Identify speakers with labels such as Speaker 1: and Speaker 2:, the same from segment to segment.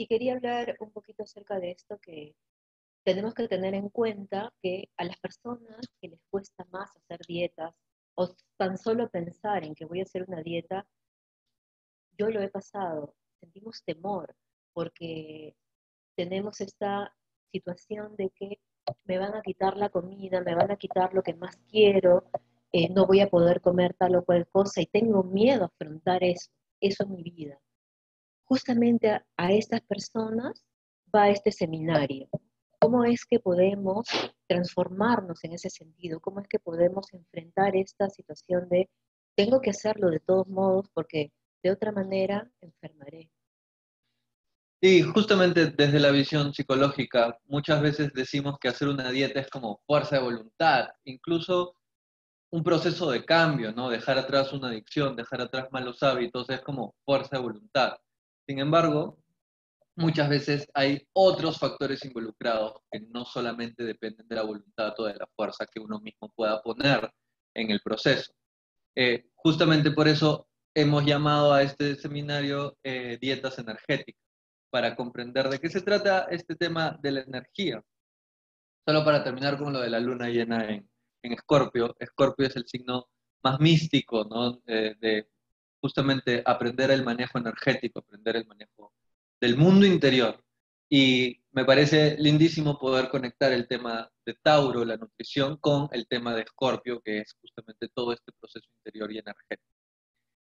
Speaker 1: Sí, quería hablar un poquito acerca de esto, que tenemos que tener en cuenta que a las personas que les cuesta más hacer dietas o tan solo pensar en que voy a hacer una dieta, yo lo he pasado, sentimos temor porque tenemos esta situación de que me van a quitar la comida, me van a quitar lo que más quiero, no voy a poder comer tal o cual cosa y tengo miedo a afrontar eso en mi vida. Justamente a estas personas va este seminario. ¿Cómo es que podemos transformarnos en ese sentido? ¿Cómo es que podemos enfrentar esta situación de tengo que hacerlo de todos modos porque de otra manera enfermaré?
Speaker 2: Y justamente desde la visión psicológica, muchas veces decimos que hacer una dieta es como fuerza de voluntad, incluso un proceso de cambio, ¿no? Dejar atrás una adicción, dejar atrás malos hábitos, es como fuerza de voluntad. Sin embargo, muchas veces hay otros factores involucrados que no solamente dependen de la voluntad o de la fuerza que uno mismo pueda poner en el proceso. Justamente por eso hemos llamado a este seminario Dietas Energéticas, para comprender de qué se trata este tema de la energía. Solo para terminar con lo de la luna llena en Escorpio. Escorpio es el signo más místico, ¿no? De justamente aprender el manejo energético, aprender el manejo del mundo interior. Y me parece lindísimo poder conectar el tema de Tauro, la nutrición, con el tema de Escorpio, que es justamente todo este proceso interior y energético.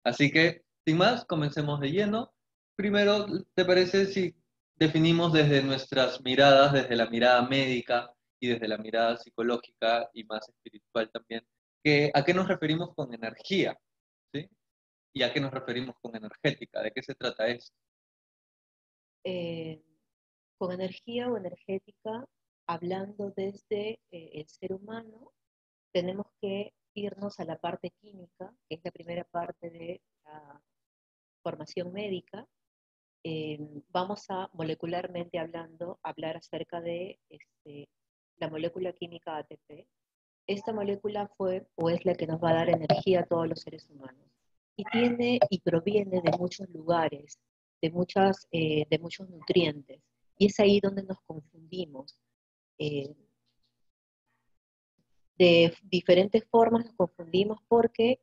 Speaker 2: Así que, sin más, comencemos de lleno. Primero, ¿te parece si definimos desde nuestras miradas, desde la mirada médica y desde la mirada psicológica y más espiritual también, a qué nos referimos con energía? ¿Sí? ¿Y a qué nos referimos con energética? ¿De qué se trata esto?
Speaker 1: Eh, con energía o energética, hablando desde el ser humano, tenemos que irnos a la parte química, que es la primera parte de la formación médica. Vamos a, molecularmente hablando, hablar acerca de la molécula química ATP. Esta molécula fue o es la que nos va a dar energía a todos los seres humanos. Y tiene y proviene de muchos lugares, de muchos nutrientes. Y es ahí donde nos confundimos. Eh, de diferentes formas nos confundimos porque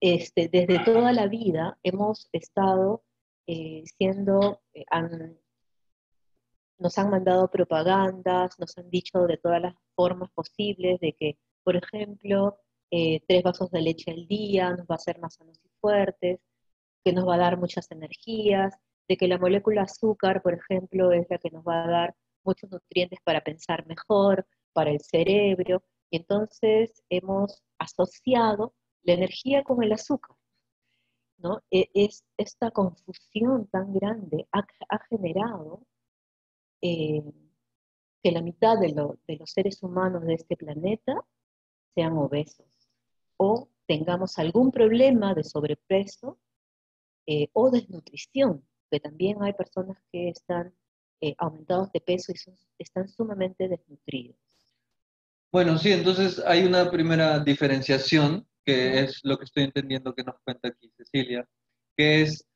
Speaker 1: desde toda la vida hemos estado nos han mandado propagandas, nos han dicho de todas las formas posibles de que, por ejemplo, 3 vasos de leche al día nos va a hacer más sanos y fuertes, que nos va a dar muchas energías, de que la molécula azúcar, por ejemplo, es la que nos va a dar muchos nutrientes para pensar mejor, para el cerebro, y entonces hemos asociado la energía con el azúcar, ¿no? Es esta confusión tan grande ha generado eh, que la mitad de los seres humanos de este planeta sean obesos o tengamos algún problema de sobrepeso o desnutrición, que también hay personas que están aumentados de peso y están sumamente desnutridos.
Speaker 2: Bueno, sí, entonces hay una primera diferenciación, que
Speaker 1: ¿No?
Speaker 2: es lo que estoy entendiendo que nos cuenta aquí Cecilia, que es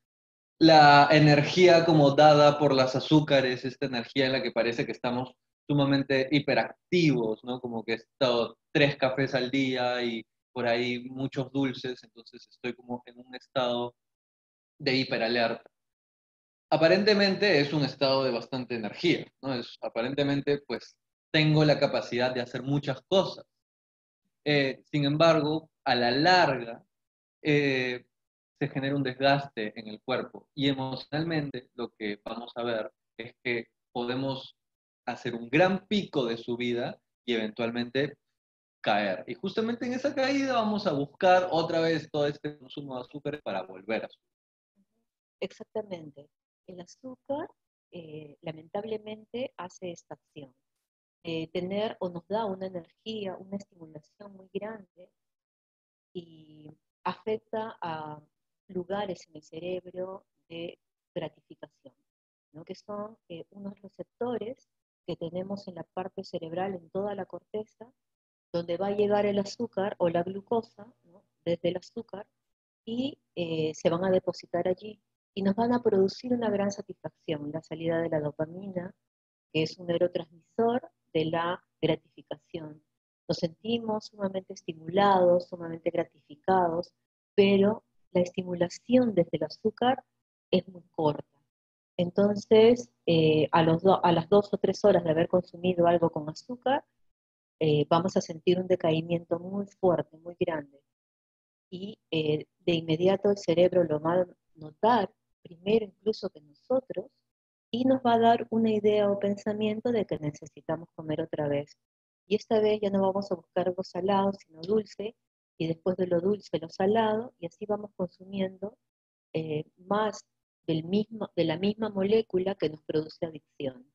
Speaker 2: la energía como dada por las azúcares, esta energía en la que parece que estamos sumamente hiperactivos, ¿no? Como que he estado 3 cafés al día y por ahí muchos dulces, entonces estoy como en un estado de hiperalerta. Aparentemente es un estado de bastante energía, ¿no? Aparentemente pues tengo la capacidad de hacer muchas cosas. Sin embargo, a la larga, eh, se genera un desgaste en el cuerpo y emocionalmente lo que vamos a ver es que podemos hacer un gran pico de subida y eventualmente caer. Y justamente en esa caída vamos a buscar otra vez todo este consumo de azúcar para volver a subir.
Speaker 1: Exactamente. El azúcar lamentablemente hace esta acción. Tener o nos da una energía, una estimulación muy grande y afecta a lugares en el cerebro de gratificación, ¿no? Que son unos receptores que tenemos en la parte cerebral, en toda la corteza, donde va a llegar el azúcar o la glucosa, ¿no? Desde el azúcar, y se van a depositar allí. y nos van a producir una gran satisfacción, la salida de la dopamina, que es un neurotransmisor de la gratificación. Nos sentimos sumamente estimulados, sumamente gratificados, pero la estimulación desde el azúcar es muy corta. Entonces, a las 2 o 3 horas de haber consumido algo con azúcar, vamos a sentir un decaimiento muy fuerte, muy grande. Y de inmediato el cerebro lo va a notar, primero incluso que nosotros, y nos va a dar una idea o pensamiento de que necesitamos comer otra vez. Y esta vez ya no vamos a buscar algo salado, sino dulce, y después de lo dulce, lo salado, y así vamos consumiendo más de la misma molécula que nos produce adicción.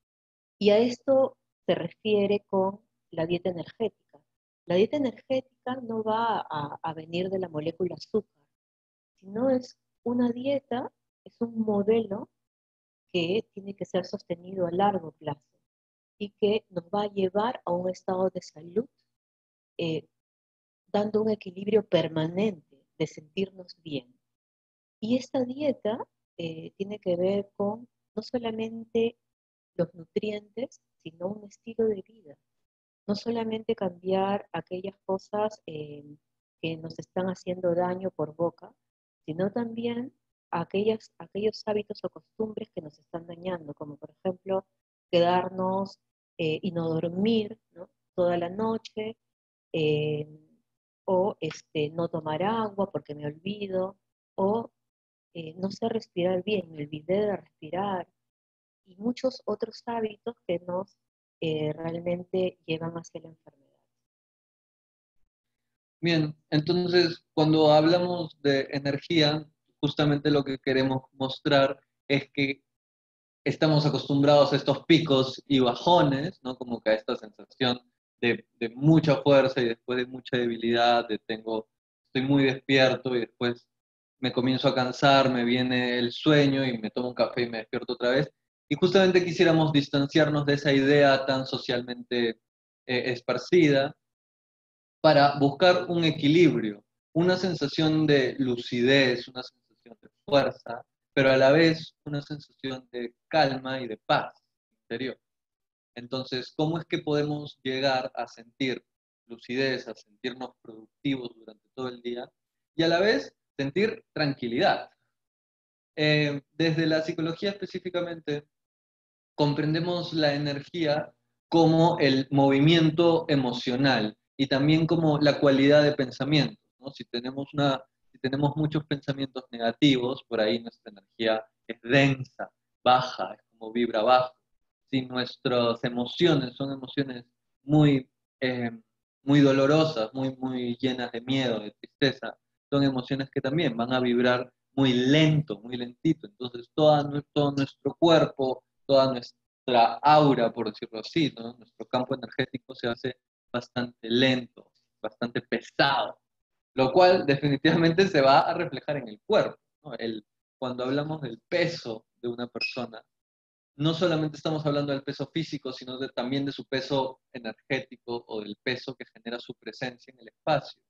Speaker 1: Y a esto se refiere con la dieta energética. La dieta energética no va a venir de la molécula azúcar, sino es una dieta, es un modelo que tiene que ser sostenido a largo plazo y que nos va a llevar a un estado de salud, eh, dando un equilibrio permanente de sentirnos bien. Y esta dieta tiene que ver con no solamente los nutrientes, sino un estilo de vida. No solamente cambiar aquellas cosas que nos están haciendo daño por boca, sino también aquellos hábitos o costumbres que nos están dañando, como por ejemplo quedarnos y no dormir, ¿no?, toda la noche, eh, o no tomar agua porque me olvido, o no sé respirar bien, me olvidé de respirar, y muchos otros hábitos que nos realmente llevan hacia la enfermedad.
Speaker 2: Bien, entonces cuando hablamos de energía, justamente lo que queremos mostrar es que estamos acostumbrados a estos picos y bajones, ¿no? Como que a esta sensación de mucha fuerza y después de mucha debilidad, estoy muy despierto y después me comienzo a cansar, me viene el sueño y me tomo un café y me despierto otra vez. Y justamente quisiéramos distanciarnos de esa idea tan socialmente esparcida para buscar un equilibrio, una sensación de lucidez, una sensación de fuerza, pero a la vez una sensación de calma y de paz interior. Entonces, ¿cómo es que podemos llegar a sentir lucidez, a sentirnos productivos durante todo el día y a la vez sentir tranquilidad? Desde la psicología específicamente, comprendemos la energía como el movimiento emocional y también como la cualidad de pensamiento, ¿no? Si tenemos muchos pensamientos negativos, por ahí nuestra energía es densa, baja, es como vibra bajo. Si nuestras emociones son emociones muy, eh, muy dolorosas, muy llenas de miedo, de tristeza, son emociones que también van a vibrar muy lento, muy lentito. Entonces todo nuestro cuerpo, toda nuestra aura, por decirlo así, ¿no? Nuestro campo energético se hace bastante lento, bastante pesado, lo cual definitivamente se va a reflejar en el cuerpo, ¿no? Cuando hablamos del peso de una persona, no solamente estamos hablando del peso físico, sino también de su peso energético o del peso que genera su presencia en el espacio.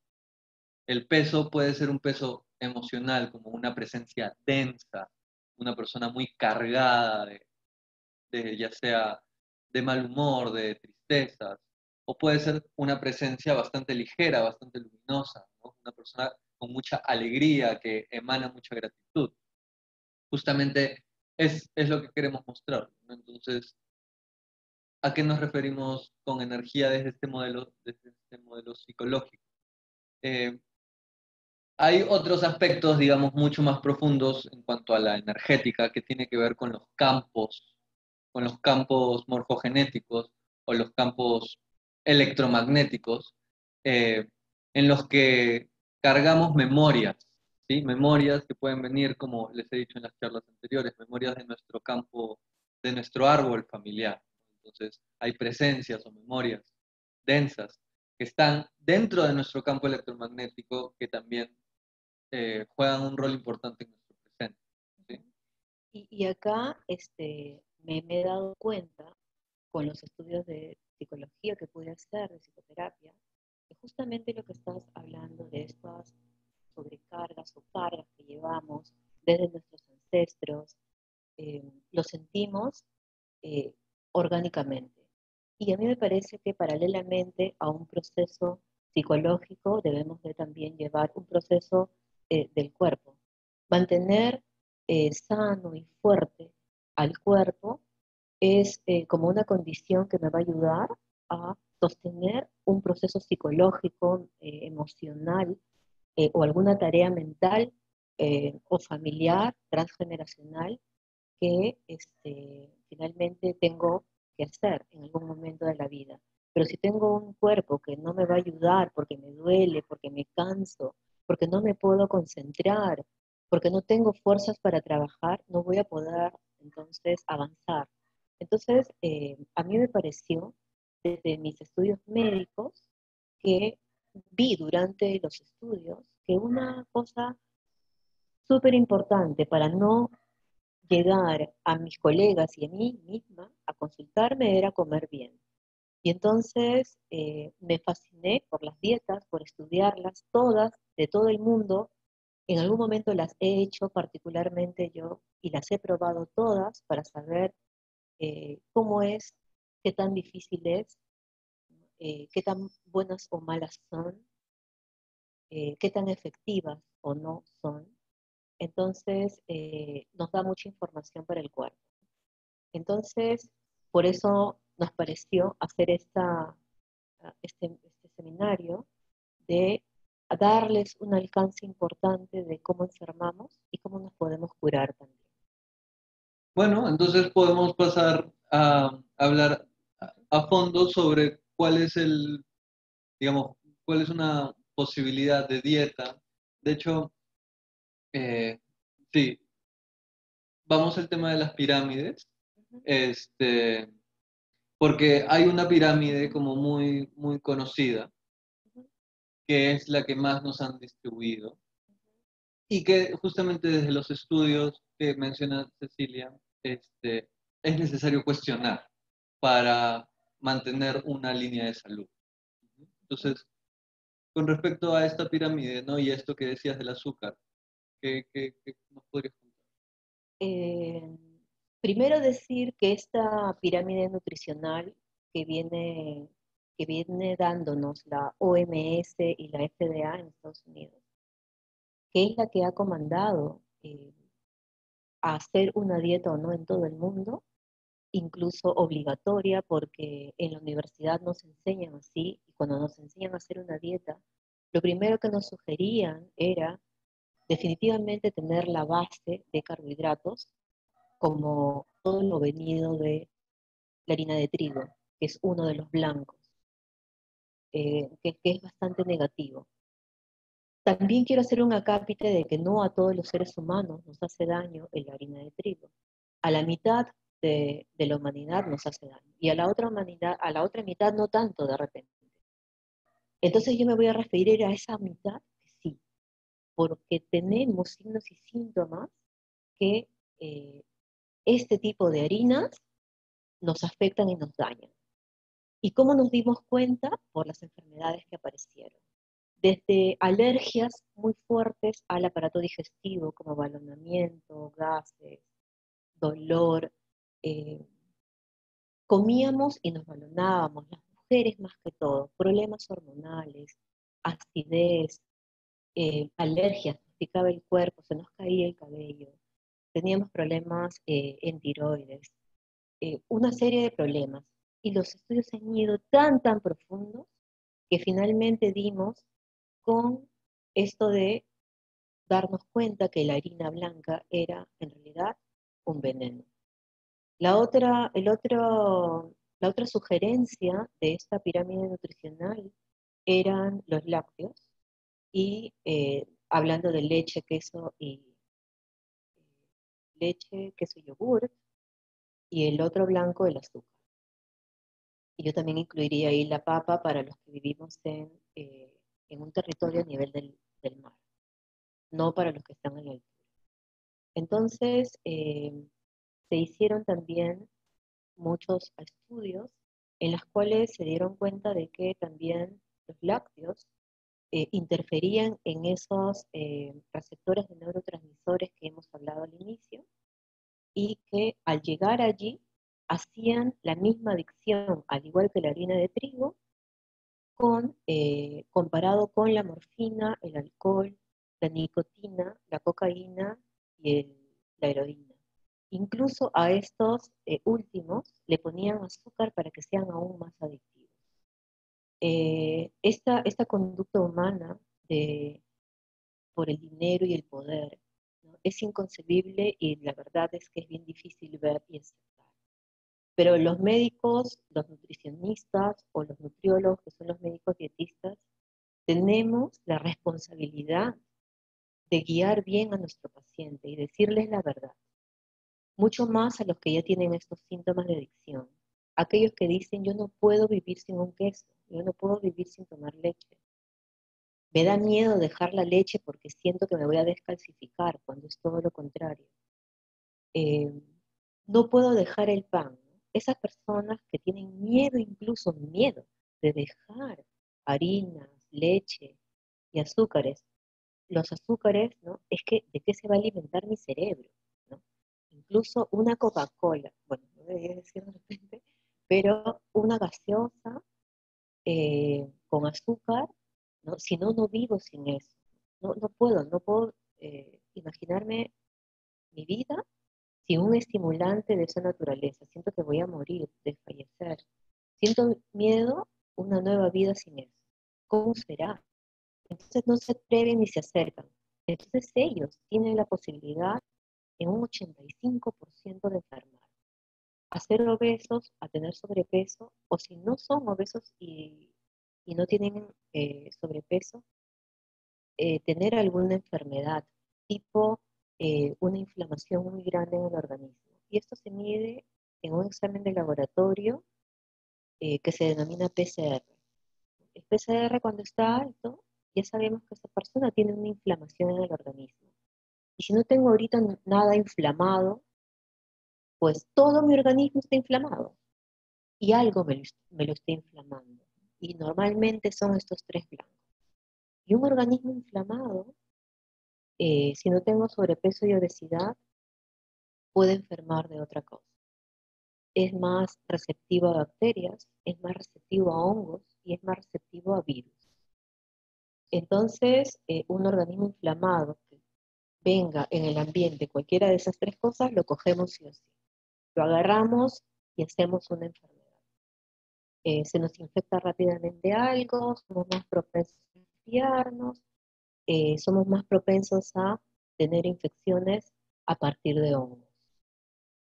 Speaker 2: El peso puede ser un peso emocional, como una presencia densa, una persona muy cargada ya sea de mal humor, de tristezas, o puede ser una presencia bastante ligera, bastante luminosa, ¿no? Una persona con mucha alegría, que emana mucha gratitud. Justamente es lo que queremos mostrar, ¿no? Entonces, ¿a qué nos referimos con energía desde este modelo psicológico? Eh, Hay otros aspectos, digamos, mucho más profundos en cuanto a la energética, que tiene que ver con los campos morfogenéticos o los campos electromagnéticos, eh, en los que cargamos memorias, ¿sí? Memorias que pueden venir, como les he dicho en las charlas anteriores, memorias de nuestro campo, de nuestro árbol familiar. Entonces, hay presencias o memorias densas que están dentro de nuestro campo electromagnético que también juegan un rol importante en nuestro presente. ¿Sí?
Speaker 1: Y acá me he dado cuenta, con los estudios de psicología que pude hacer, de psicoterapia, que justamente lo que estás hablando de estas sobrecargas o cargas que llevamos desde nuestros ancestros, lo sentimos eh, orgánicamente. Y a mí me parece que paralelamente a un proceso psicológico debemos de también llevar un proceso del cuerpo. Mantener sano y fuerte al cuerpo es como una condición que me va a ayudar a sostener un proceso psicológico, emocional o alguna tarea mental o familiar, transgeneracional, que finalmente tengo que hacer en algún momento de la vida. Pero si tengo un cuerpo que no me va a ayudar porque me duele, porque me canso, porque no me puedo concentrar, porque no tengo fuerzas para trabajar, no voy a poder entonces avanzar. Entonces, a mí me pareció desde mis estudios médicos que vi durante los estudios que una cosa súper importante para no llegar a mis colegas y a mí misma a consultarme era comer bien. Y entonces me fasciné por las dietas, por estudiarlas todas, de todo el mundo. En algún momento las he hecho particularmente yo y las he probado todas para saber cómo es, qué tan difícil es, qué tan buenas o malas son, qué tan efectivas o no son. Entonces, nos da mucha información para el cuerpo. Entonces, por eso nos pareció hacer este seminario de darles un alcance importante de cómo enfermamos y cómo nos podemos curar también.
Speaker 2: Bueno, entonces podemos pasar a hablar a fondo sobre cuál es digamos, cuál es una posibilidad de dieta. De hecho, eh, sí, vamos al tema de las pirámides, este, porque hay una pirámide como muy conocida, que es la que más nos han distribuido, y que justamente desde los estudios que menciona Cecilia, es necesario cuestionar para mantener una línea de salud. Entonces, con respecto a esta pirámide, ¿no? Y a esto que decías del azúcar, ¿qué nos podrías contar?
Speaker 1: Eh, Primero decir que esta pirámide nutricional que viene dándonos la OMS y la FDA en Estados Unidos, que es la que ha comandado a hacer una dieta o no en todo el mundo, incluso obligatoria, porque en la universidad nos enseñan así, y cuando nos enseñan a hacer una dieta, lo primero que nos sugerían era definitivamente tener la base de carbohidratos, como todo lo venido de la harina de trigo, que es uno de los blancos, que es bastante negativo. También quiero hacer un acápite de que no a todos los seres humanos nos hace daño la harina de trigo. A la mitad de la humanidad nos hace daño y a la otra humanidad, a la otra mitad no tanto de repente. Entonces yo me voy a referir a esa mitad que sí, porque tenemos signos y síntomas que este tipo de harinas nos afectan y nos dañan. ¿Y cómo nos dimos cuenta? Por las enfermedades que aparecieron. Desde alergias muy fuertes al aparato digestivo, como balonamiento, gases, dolor. eh, Comíamos y nos balonábamos, las mujeres más que todo, problemas hormonales, acidez, alergias, nos picaba el cuerpo, se nos caía el cabello, teníamos problemas en tiroides, una serie de problemas. Y los estudios han ido tan profundos que finalmente dimos con esto de darnos cuenta que la harina blanca era en realidad un veneno. La otra, la otra sugerencia de esta pirámide nutricional eran los lácteos y hablando de leche, queso y leche, queso y yogur, y el otro blanco, el azúcar. Y yo también incluiría ahí la papa para los que vivimos en un territorio a nivel del mar, no para los que están en la altura. Entonces, se hicieron también muchos estudios en los cuales se dieron cuenta de que también los lácteos interferían en esos receptores de neurotransmisores que hemos hablado al inicio, y que al llegar allí hacían la misma adicción, al igual que la harina de trigo, comparado con la morfina, el alcohol, la nicotina, la cocaína y la heroína. Incluso a estos últimos le ponían azúcar para que sean aún más adictivos. Esta conducta humana por el dinero y el poder, ¿no?, es inconcebible, y la verdad es que es bien difícil ver y aceptar. Pero los médicos, los nutricionistas o los nutriólogos, que son los médicos dietistas, tenemos la responsabilidad de guiar bien a nuestro paciente y decirles la verdad, mucho más a los que ya tienen estos síntomas de adicción. Aquellos que dicen, yo no puedo vivir sin un queso, yo no puedo vivir sin tomar leche. Me da miedo dejar la leche porque siento que me voy a descalcificar, cuando es todo lo contrario. Eh, no puedo dejar el pan, ¿no? Esas personas que tienen miedo, incluso miedo, de dejar harinas, leche y azúcares. Los azúcares, ¿no? Es que, ¿de qué se va a alimentar mi cerebro?, ¿no? Incluso una Coca-Cola, bueno, no debería decir de repente, pero una gaseosa con azúcar, ¿no? Si no, no vivo sin eso. No puedo imaginarme mi vida sin un estimulante de esa naturaleza. Siento que voy a morir, desfallecer. Siento miedo, una nueva vida sin eso. ¿Cómo será? Entonces no se atreven ni se acercan. Entonces ellos tienen la posibilidad en un 85% de enfermar, a ser obesos, a tener sobrepeso, o si no son obesos y no tienen sobrepeso, tener alguna enfermedad, tipo una inflamación muy grande en el organismo. Y esto se mide en un examen de laboratorio que se denomina PCR. El PCR, cuando está alto, ya sabemos que esa persona tiene una inflamación en el organismo. Y si no tengo ahorita nada inflamado, pues todo mi organismo está inflamado y algo me lo está inflamando. Y normalmente son estos tres blancos. Y un organismo inflamado, si no tengo sobrepeso y obesidad, puede enfermar de otra cosa. Es más receptivo a bacterias, es más receptivo a hongos y es más receptivo a virus. Entonces, un organismo inflamado que venga en el ambiente cualquiera de esas tres cosas, lo cogemos sí o sí. Lo agarramos y hacemos una enfermedad. Se nos infecta rápidamente algo, somos más propensos a resfriarnos, somos más propensos a tener infecciones a partir de hongos.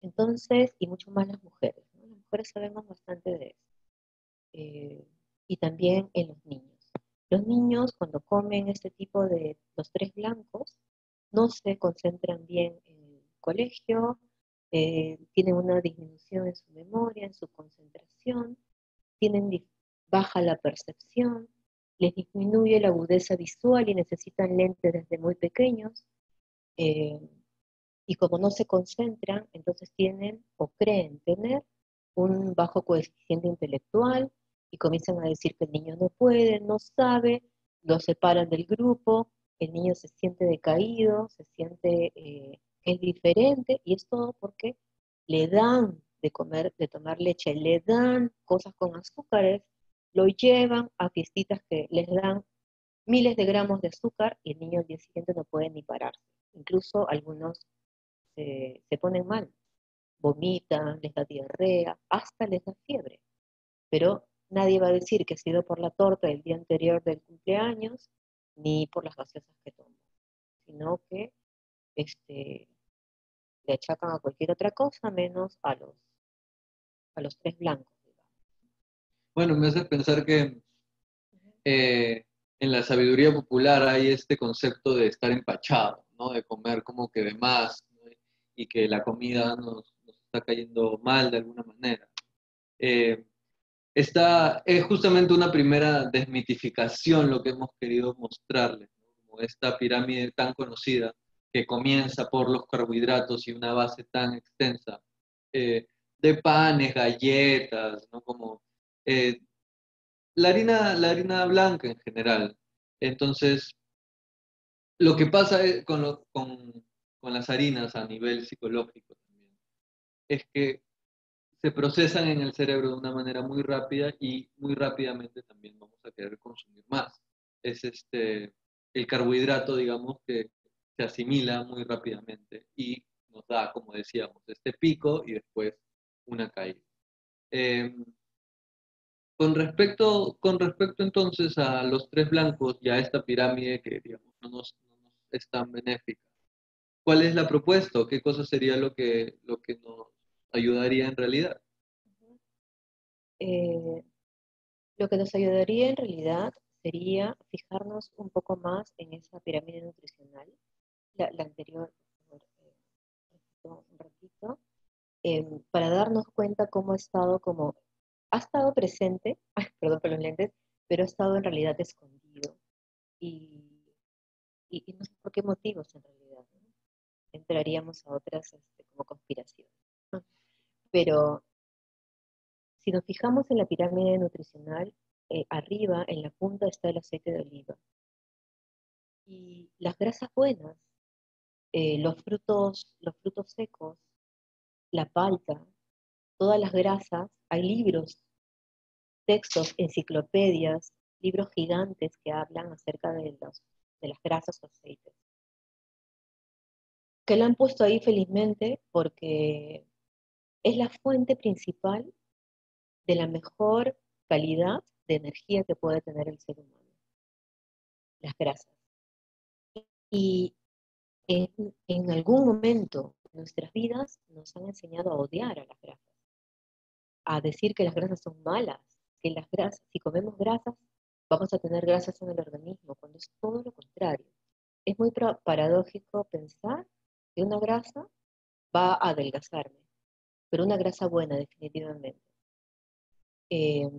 Speaker 1: Entonces, y mucho más las mujeres, ¿no? Las mujeres sabemos bastante de eso. Y también en los niños. Los niños, cuando comen este tipo de los tres blancos, no se concentran bien en el colegio, tienen una disminución en su memoria, en su concentración, baja la percepción, les disminuye la agudeza visual y necesitan lentes desde muy pequeños. eh, y como no se concentran, entonces tienen o creen tener un bajo coeficiente intelectual y comienzan a decir que el niño no puede, no sabe, lo separan del grupo, el niño se siente decaído, se siente que es diferente, y es todo porque le dan de comer, de tomar leche, le dan cosas con azúcares, lo llevan a fiestitas que les dan miles de gramos de azúcar y el niño al día siguiente no puede ni pararse. Incluso algunos se ponen mal, vomitan, les da diarrea, hasta les da fiebre. Pero nadie va a decir que ha sido por la torta del día anterior del cumpleaños, ni por las gaseosas que toman, sino que este, le achacan a cualquier otra cosa menos a los tres blancos, digamos.
Speaker 2: Bueno, me hace pensar que eh, en la sabiduría popular hay este concepto de estar empachado, ¿no? De comer como que de más, ¿no? Y que la comida nos está cayendo mal de alguna manera. Eh, Esta es justamente una primera desmitificación lo que hemos querido mostrarles, ¿no? Como esta pirámide tan conocida que comienza por los carbohidratos y una base tan extensa de panes, galletas, ¿no? Como eh, la harina blanca en general. Entonces, lo que pasa con las harinas a nivel psicológico también es que se procesan en el cerebro de una manera muy rápida y muy rápidamente también vamos a querer consumir más. Es el carbohidrato, digamos, que se asimila muy rápidamente y nos da, como decíamos, este pico y después una caída. Eh, con respecto entonces a los tres blancos y a esta pirámide que digamos, no nos es tan benéfica, ¿cuál es la propuesta o qué cosa sería lo que nos ayudaría en realidad?
Speaker 1: Eh, lo que nos ayudaría en realidad sería fijarnos un poco más en esa pirámide nutricional, la anterior, por favor, un ratito, para darnos cuenta cómo ha estado presente, ay, perdón por los lentes, pero ha estado en realidad escondido. Y, y no sé por qué motivos en realidad, ¿no? Entraríamos a otras como conspiraciones. ¿No? Pero si nos fijamos en la pirámide nutricional, arriba, en la punta, está el aceite de oliva. Y las grasas buenas, los frutos secos, la palta, todas las grasas, hay libros, textos, enciclopedias, libros gigantes que hablan acerca de las grasas o aceites. Que lo han puesto ahí felizmente porque es la fuente principal de la mejor calidad de energía que puede tener el ser humano, las grasas. Y en algún momento de nuestras vidas nos han enseñado a odiar a las grasas, a decir que las grasas son malas, que las grasas, si comemos grasas, vamos a tener grasas en el organismo, cuando es todo lo contrario. Es muy paradójico pensar que una grasa va a adelgazarme, pero una grasa buena definitivamente. Eh,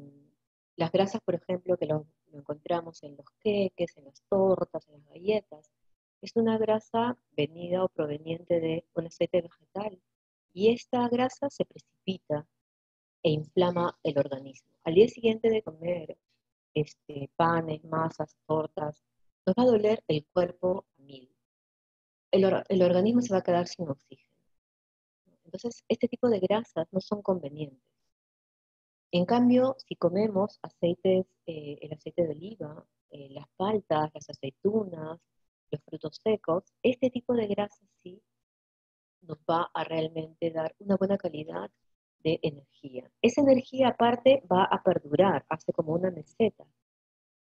Speaker 1: las grasas, por ejemplo, que lo encontramos en los queques, en las tortas, en las galletas, es una grasa venida o proveniente de un aceite vegetal. Y esta grasa se precipita e inflama el organismo. Al día siguiente de comer panes, masas, tortas, nos va a doler el cuerpo a mil. El organismo se va a quedar sin oxígeno. Entonces, este tipo de grasas no son convenientes. En cambio, si comemos aceites, el aceite de oliva, las paltas, las aceitunas, los frutos secos, este tipo de grasas sí nos va a realmente dar una buena calidad de energía. Esa energía aparte va a perdurar, hace como una meseta,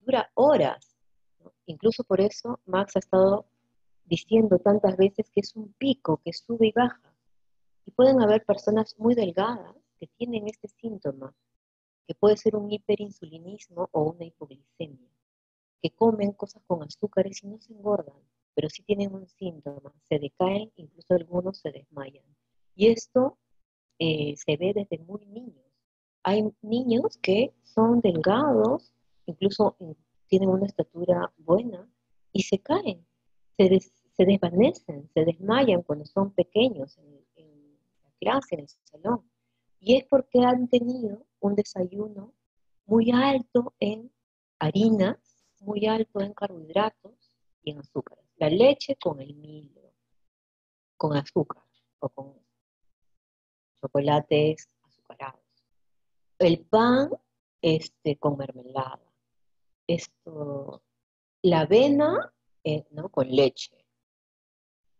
Speaker 1: dura horas, ¿no? Incluso por eso Max ha estado diciendo tantas veces que es un pico que sube y baja. Y pueden haber personas muy delgadas que tienen este síntoma, que puede ser un hiperinsulinismo o una hipoglicemia, que comen cosas con azúcares y no se engordan, pero sí tienen un síntoma, se decaen, incluso algunos se desmayan. Y esto se ve desde muy niños. Hay niños que son delgados, incluso tienen una estatura buena, y se caen, se desvanecen, se desmayan cuando son pequeños en la clase, en el salón. Y es porque han tenido un desayuno muy alto en harinas, muy alto en carbohidratos y en azúcares. La leche con el Milo, con azúcar o con chocolates azucarados. El pan con mermelada. Esto, la avena, ¿no? Con leche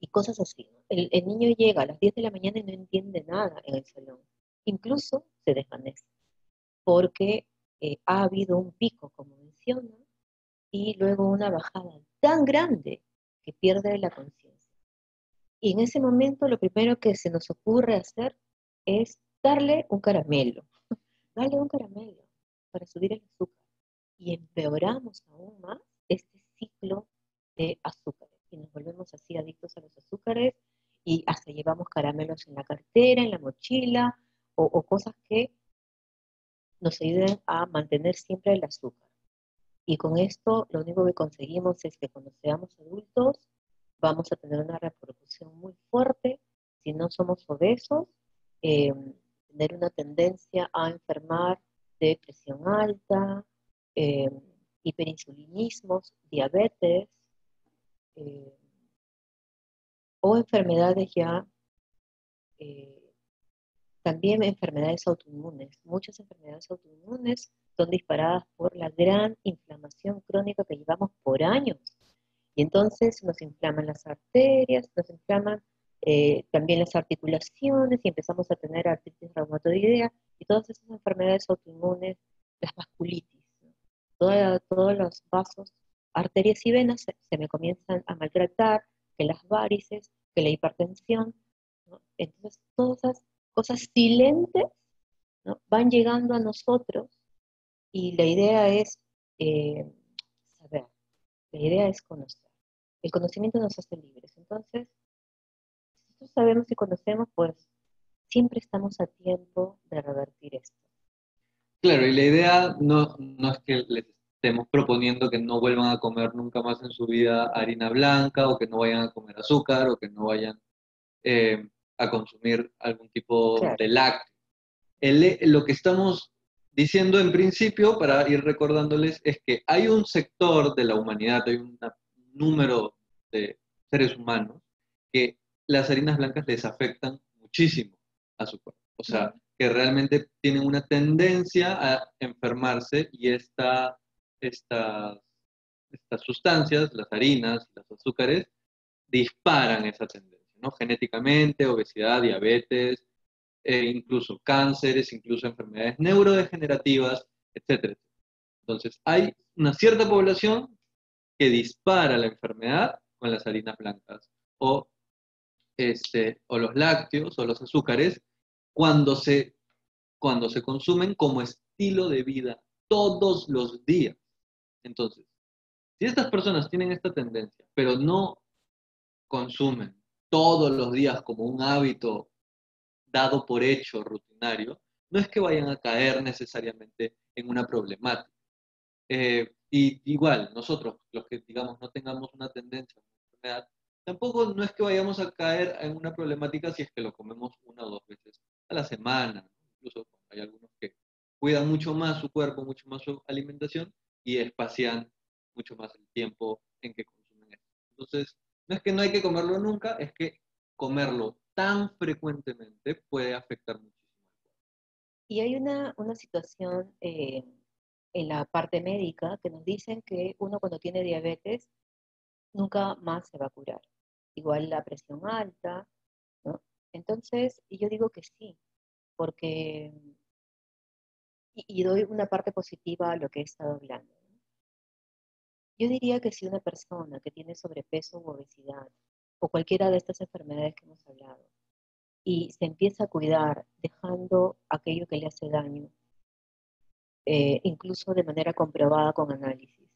Speaker 1: y cosas así, ¿no? El niño llega a las 10 de la mañana y no entiende nada en el salón. Incluso se desvanece porque ha habido un pico, como menciona, y luego una bajada tan grande que pierde la conciencia. Y en ese momento lo primero que se nos ocurre hacer es darle un caramelo. Dale un caramelo para subir el azúcar. Y empeoramos aún más este ciclo de azúcares. Y nos volvemos así adictos a los azúcares y hasta llevamos caramelos en la cartera, en la mochila o cosas que nos ayuden a mantener siempre el azúcar. Y con esto lo único que conseguimos es que cuando seamos adultos vamos a tener una repercusión muy fuerte si no somos obesos, eh, tener una tendencia a enfermar de presión alta, eh, hiperinsulinismos, diabetes, eh, o enfermedades ya, eh, también enfermedades autoinmunes. Muchas enfermedades autoinmunes son disparadas por la gran inflamación crónica que llevamos por años. Y entonces nos inflaman las arterias, nos inflaman también las articulaciones y empezamos a tener artritis reumatoidea y todas esas enfermedades autoinmunes, las vasculitis, ¿no? Todos los vasos, arterias y venas se me comienzan a maltratar, que las varices, que la hipertensión, ¿no? Entonces todas esas cosas silentes, ¿no?, van llegando a nosotros y la idea es saber, la idea es conocer. El conocimiento nos hace libres. Entonces, si nosotros sabemos y conocemos, pues siempre estamos a tiempo de revertir esto.
Speaker 2: Claro, y la idea no es que les estemos proponiendo que no vuelvan a comer nunca más en su vida harina blanca, o que no vayan a comer azúcar, o que no vayan eh, a consumir algún tipo
Speaker 1: Claro.
Speaker 2: de lácteo. Lo que estamos diciendo en principio, para ir recordándoles, es que hay un sector de la humanidad, hay un número de seres humanos que las harinas blancas les afectan muchísimo a su cuerpo. O sea, que realmente tienen una tendencia a enfermarse, y estas sustancias, las harinas, los azúcares, disparan esa tendencia, ¿no? Genéticamente, obesidad, diabetes, incluso cánceres, incluso enfermedades neurodegenerativas, etcétera. Entonces, hay una cierta población que dispara la enfermedad con las harinas blancas, o los lácteos o los azúcares cuando se consumen como estilo de vida todos los días. Entonces, si estas personas tienen esta tendencia, pero no consumen todos los días como un hábito dado por hecho rutinario, no es que vayan a caer necesariamente en una problemática. Y igual, nosotros, los que digamos no tengamos una tendencia a una enfermedad, tampoco no es que vayamos a caer en una problemática si es que lo comemos una o dos veces a la semana. Incluso hay algunos que cuidan mucho más su cuerpo, mucho más su alimentación, y espacian mucho más el tiempo en que consumen esto. Entonces, no es que no hay que comerlo nunca, es que comerlo tan frecuentemente puede afectar muchísimo.
Speaker 1: Y hay una situación en la parte médica que nos dicen que uno cuando tiene diabetes nunca más se va a curar. Igual la presión alta, ¿no? Entonces, y yo digo que sí, porque, y doy una parte positiva a lo que he estado hablando, ¿no? Yo diría que si una persona que tiene sobrepeso u obesidad, o cualquiera de estas enfermedades que hemos hablado, y se empieza a cuidar dejando aquello que le hace daño, incluso de manera comprobada con análisis,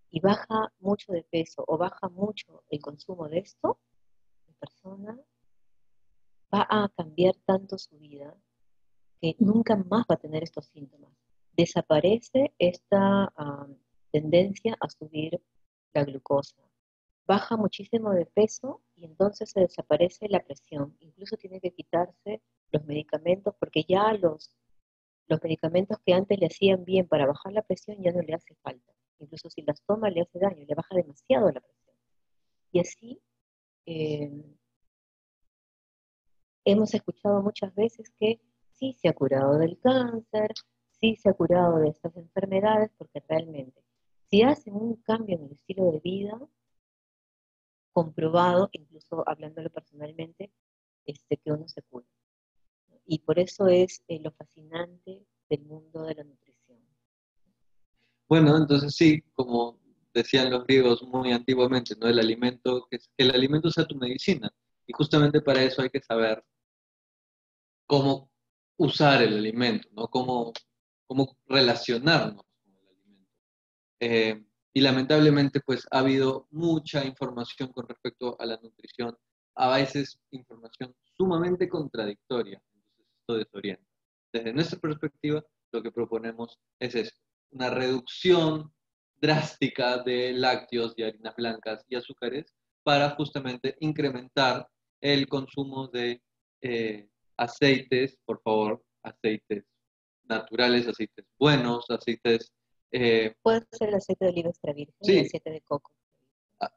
Speaker 1: y baja mucho de peso o baja mucho el consumo de esto, la persona va a cambiar tanto su vida que nunca más va a tener estos síntomas. Desaparece esta tendencia a subir la glucosa. Baja muchísimo de peso y entonces se desaparece la presión. Incluso tiene que quitarse los medicamentos porque ya los medicamentos que antes le hacían bien para bajar la presión ya no le hace falta. Incluso si las toma le hace daño, le baja demasiado la presión. Y así eh, hemos escuchado muchas veces que sí se ha curado del cáncer, sí se ha curado de estas enfermedades, porque realmente si hacen un cambio en el estilo de vida, comprobado, incluso hablándolo personalmente, que uno se cura. Y por eso es lo fascinante del mundo de la nutrición.
Speaker 2: Bueno, entonces sí, como decían los griegos muy antiguamente, ¿no? El alimento, que el alimento sea tu medicina. Y justamente para eso hay que saber cómo usar el alimento, ¿no? Cómo relacionarnos con el alimento. Y lamentablemente, pues ha habido mucha información con respecto a la nutrición, a veces información sumamente contradictoria, entonces esto desorienta. Desde nuestra perspectiva, lo que proponemos es esto, una reducción drástica de lácteos y harinas blancas y azúcares para justamente incrementar el consumo de aceites, por favor, aceites naturales, aceites buenos, aceites
Speaker 1: Puede ser el aceite de oliva extra virgen y
Speaker 2: Sí,
Speaker 1: aceite de coco.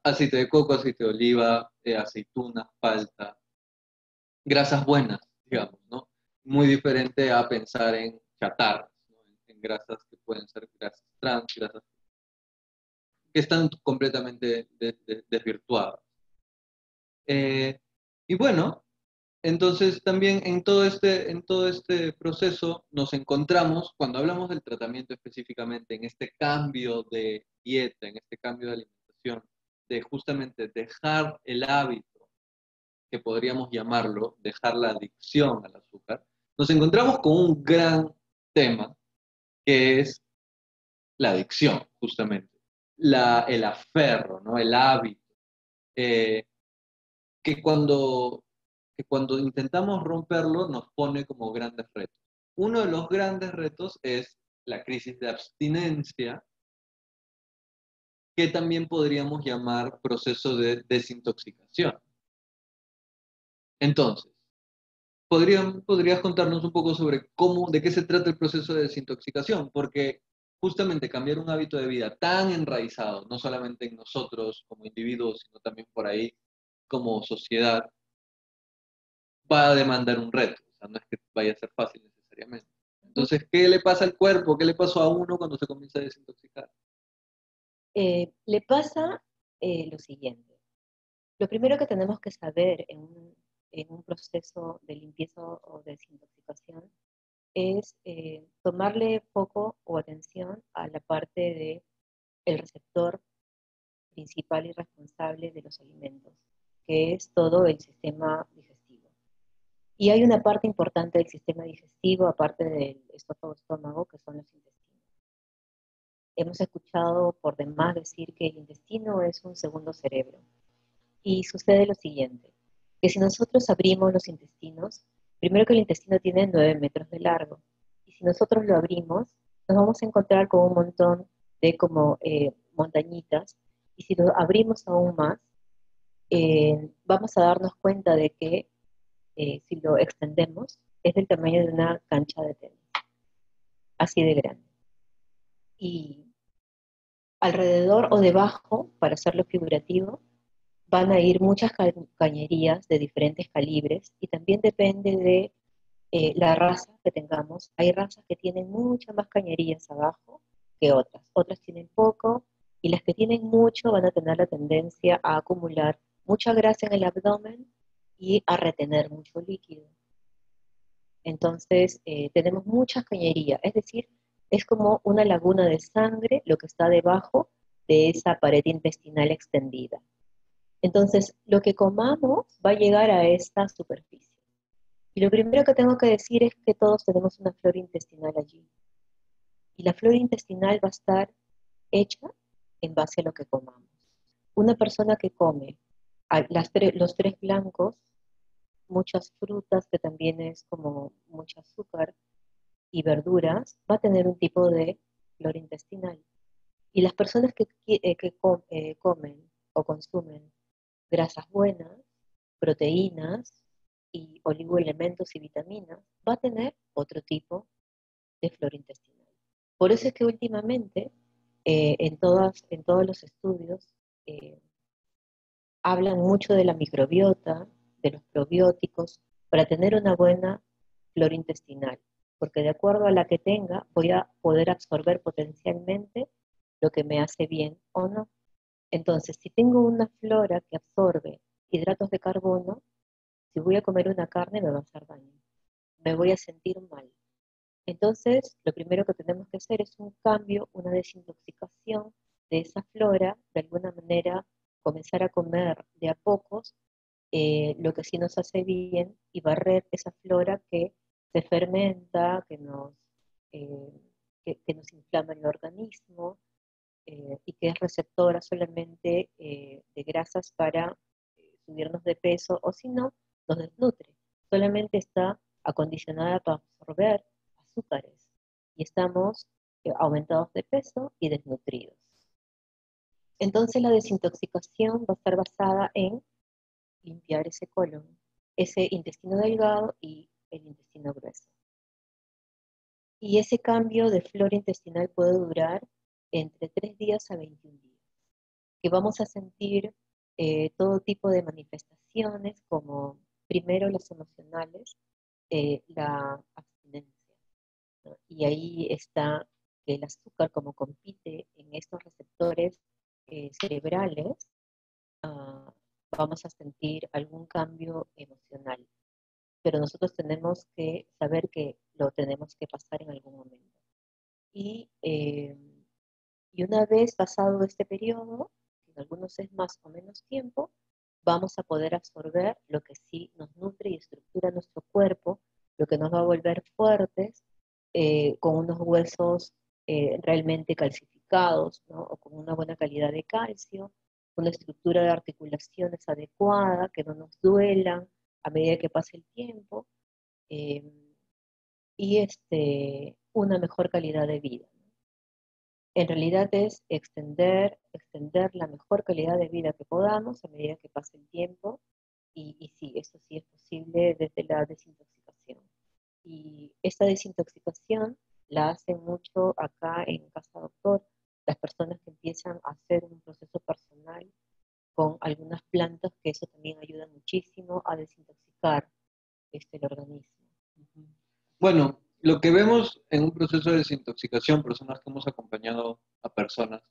Speaker 2: aceite de coco, aceite de oliva, aceituna, palta, grasas buenas, digamos, ¿no? Muy diferente a pensar en chatarras, ¿no? En grasas que pueden ser grasas trans, grasas que están completamente desvirtuadas. Eh, y bueno, entonces también en todo este proceso nos encontramos, cuando hablamos del tratamiento específicamente, en este cambio de dieta, en este cambio de alimentación, de justamente dejar el hábito, que podríamos llamarlo, dejar la adicción al azúcar, nos encontramos con un gran tema que es la adicción, justamente. El aferro, ¿no? El hábito. Eh, que cuando, que cuando intentamos romperlo nos pone como grandes retos. Uno de los grandes retos es la crisis de abstinencia, que también podríamos llamar proceso de desintoxicación. Entonces, ¿podrías contarnos un poco sobre de qué se trata el proceso de desintoxicación? Porque justamente cambiar un hábito de vida tan enraizado, no solamente en nosotros como individuos, sino también por ahí como sociedad, va a demandar un reto. O sea, no es que vaya a ser fácil necesariamente. Entonces, ¿qué le pasa al cuerpo? ¿Qué le pasó a uno cuando se comienza a desintoxicar?
Speaker 1: Le pasa lo siguiente. Lo primero que tenemos que saber en un proceso de limpieza o desintoxicación es tomarle foco o atención a la parte de el receptor principal y responsable de los alimentos, que es todo el sistema digestivo. Y hay una parte importante del sistema digestivo, aparte del estómago, que son los intestinos. Hemos escuchado por demás decir que el intestino es un segundo cerebro. Y sucede lo siguiente, que si nosotros abrimos los intestinos, primero que el intestino tiene 9 metros de largo, y si nosotros lo abrimos, nos vamos a encontrar con un montón de como montañitas, y si lo abrimos aún más, vamos a darnos cuenta de que si lo extendemos, es del tamaño de una cancha de tenis, así de grande. Y alrededor o debajo, para hacerlo figurativo, van a ir muchas cañerías de diferentes calibres y también depende de la raza que tengamos. Hay razas que tienen muchas más cañerías abajo que otras. Otras tienen poco y las que tienen mucho van a tener la tendencia a acumular mucha grasa en el abdomen y a retener mucho líquido. Entonces, tenemos muchas cañerías, es decir, es como una laguna de sangre lo que está debajo de esa pared intestinal extendida. Entonces, lo que comamos va a llegar a esta superficie. Y lo primero que tengo que decir es que todos tenemos una flora intestinal allí. Y la flora intestinal va a estar hecha en base a lo que comamos. Una persona que come los tres blancos, muchas frutas, que también es como mucho azúcar, y verduras, va a tener un tipo de flora intestinal. Y las personas que comen o consumen grasas buenas, proteínas y oligoelementos y vitaminas, va a tener otro tipo de flora intestinal. Por eso es que últimamente en todos los estudios eh, hablan mucho de la microbiota, de los probióticos, para tener una buena flora intestinal, porque de acuerdo a la que tenga voy a poder absorber potencialmente lo que me hace bien o no. Entonces, si tengo una flora que absorbe hidratos de carbono, si voy a comer una carne me va a hacer daño, me voy a sentir mal. Entonces, lo primero que tenemos que hacer es un cambio, una desintoxicación de esa flora, de alguna manera comenzar a comer de a pocos lo que sí nos hace bien y barrer esa flora que se fermenta, eh, que nos inflama el organismo y que es receptora solamente de grasas para subirnos de peso o si no, nos desnutre. Solamente está acondicionada para absorber azúcares y estamos aumentados de peso y desnutridos. Entonces la desintoxicación va a estar basada en limpiar ese colon, ese intestino delgado y el intestino grueso. Y ese cambio de flora intestinal puede durar entre 3 días a 21 días, que vamos a sentir todo tipo de manifestaciones, como primero las emocionales, la abstinencia, ¿no? Y ahí está que el azúcar, como compite en estos receptores cerebrales, ah, vamos a sentir algún cambio emocional. Pero nosotros tenemos que saber que lo tenemos que pasar en algún momento. Y una vez pasado este periodo, en algunos es más o menos tiempo, vamos a poder absorber lo que sí nos nutre y estructura nuestro cuerpo, lo que nos va a volver fuertes, con unos huesos realmente calcificados, ¿no? O con una buena calidad de calcio, una estructura de articulaciones adecuada, que no nos duelan a medida que pase el tiempo, eh, y una mejor calidad de vida. En realidad es extender la mejor calidad de vida que podamos a medida que pase el tiempo, y sí, eso sí es posible desde la desintoxicación. Y esta desintoxicación la hacen mucho acá en Casa Doctor, las personas que empiezan a hacer un proceso personal con algunas plantas, que eso también ayuda muchísimo a desintoxicar el organismo.
Speaker 2: Bueno, lo que vemos en un proceso de desintoxicación, personas que hemos acompañado a personas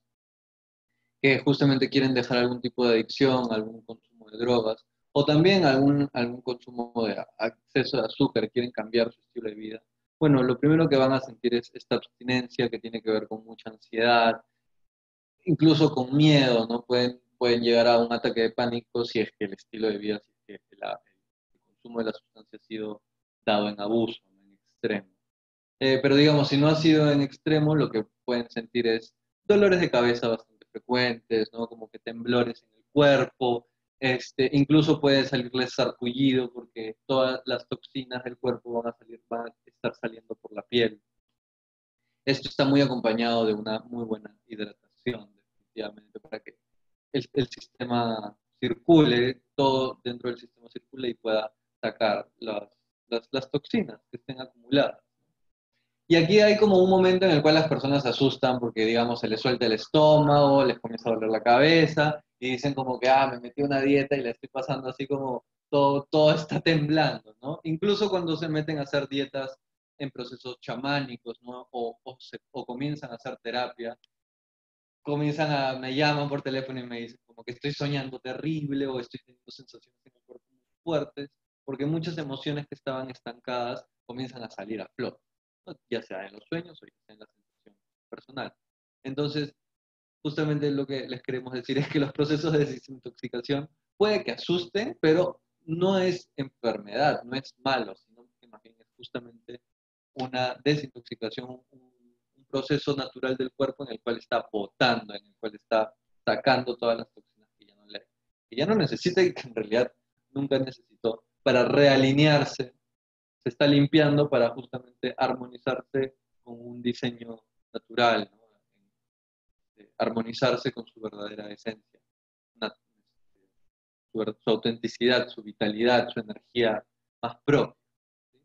Speaker 2: que justamente quieren dejar algún tipo de adicción, algún consumo de drogas, o también algún consumo de exceso de azúcar, quieren cambiar su estilo de vida. Bueno, lo primero que van a sentir es esta abstinencia que tiene que ver con mucha ansiedad, incluso con miedo, ¿no? Pueden llegar a un ataque de pánico si es que el estilo de vida, si es que el consumo de la sustancia ha sido dado en abuso, ¿no? En extremo. Pero digamos, si no ha sido en extremo, lo que pueden sentir es dolores de cabeza bastante frecuentes, ¿no? Como que temblores en el cuerpo, incluso puede salirles sarpullido porque todas las toxinas del cuerpo van a estar saliendo por la piel. Esto está muy acompañado de una muy buena hidratación, definitivamente, para que el sistema circule, todo dentro del sistema circule y pueda sacar las toxinas que estén acumuladas. Y aquí hay como un momento en el cual las personas se asustan porque, digamos, se les suelta el estómago, les comienza a doler la cabeza y dicen como que, me metí una dieta y la estoy pasando así como todo está temblando, ¿no? Incluso cuando se meten a hacer dietas en procesos chamánicos, ¿no? O comienzan a hacer terapia, me llaman por teléfono y me dicen como que estoy soñando terrible o estoy teniendo sensaciones en el cuerpo muy fuertes, porque muchas emociones que estaban estancadas comienzan a salir a flote, ¿no? Ya sea en los sueños o ya sea en la sensación personal. Entonces, justamente lo que les queremos decir es que los procesos de desintoxicación puede que asusten, pero no es enfermedad, no es malo, sino que más bien es justamente una desintoxicación, un proceso natural del cuerpo en el cual está botando, en el cual está sacando todas las toxinas que ya no necesita y que en realidad nunca necesitó para realinearse, se está limpiando para justamente armonizarse con un diseño natural, ¿no? Armonizarse con su verdadera esencia, su autenticidad, su vitalidad, su energía más propia. ¿Sí?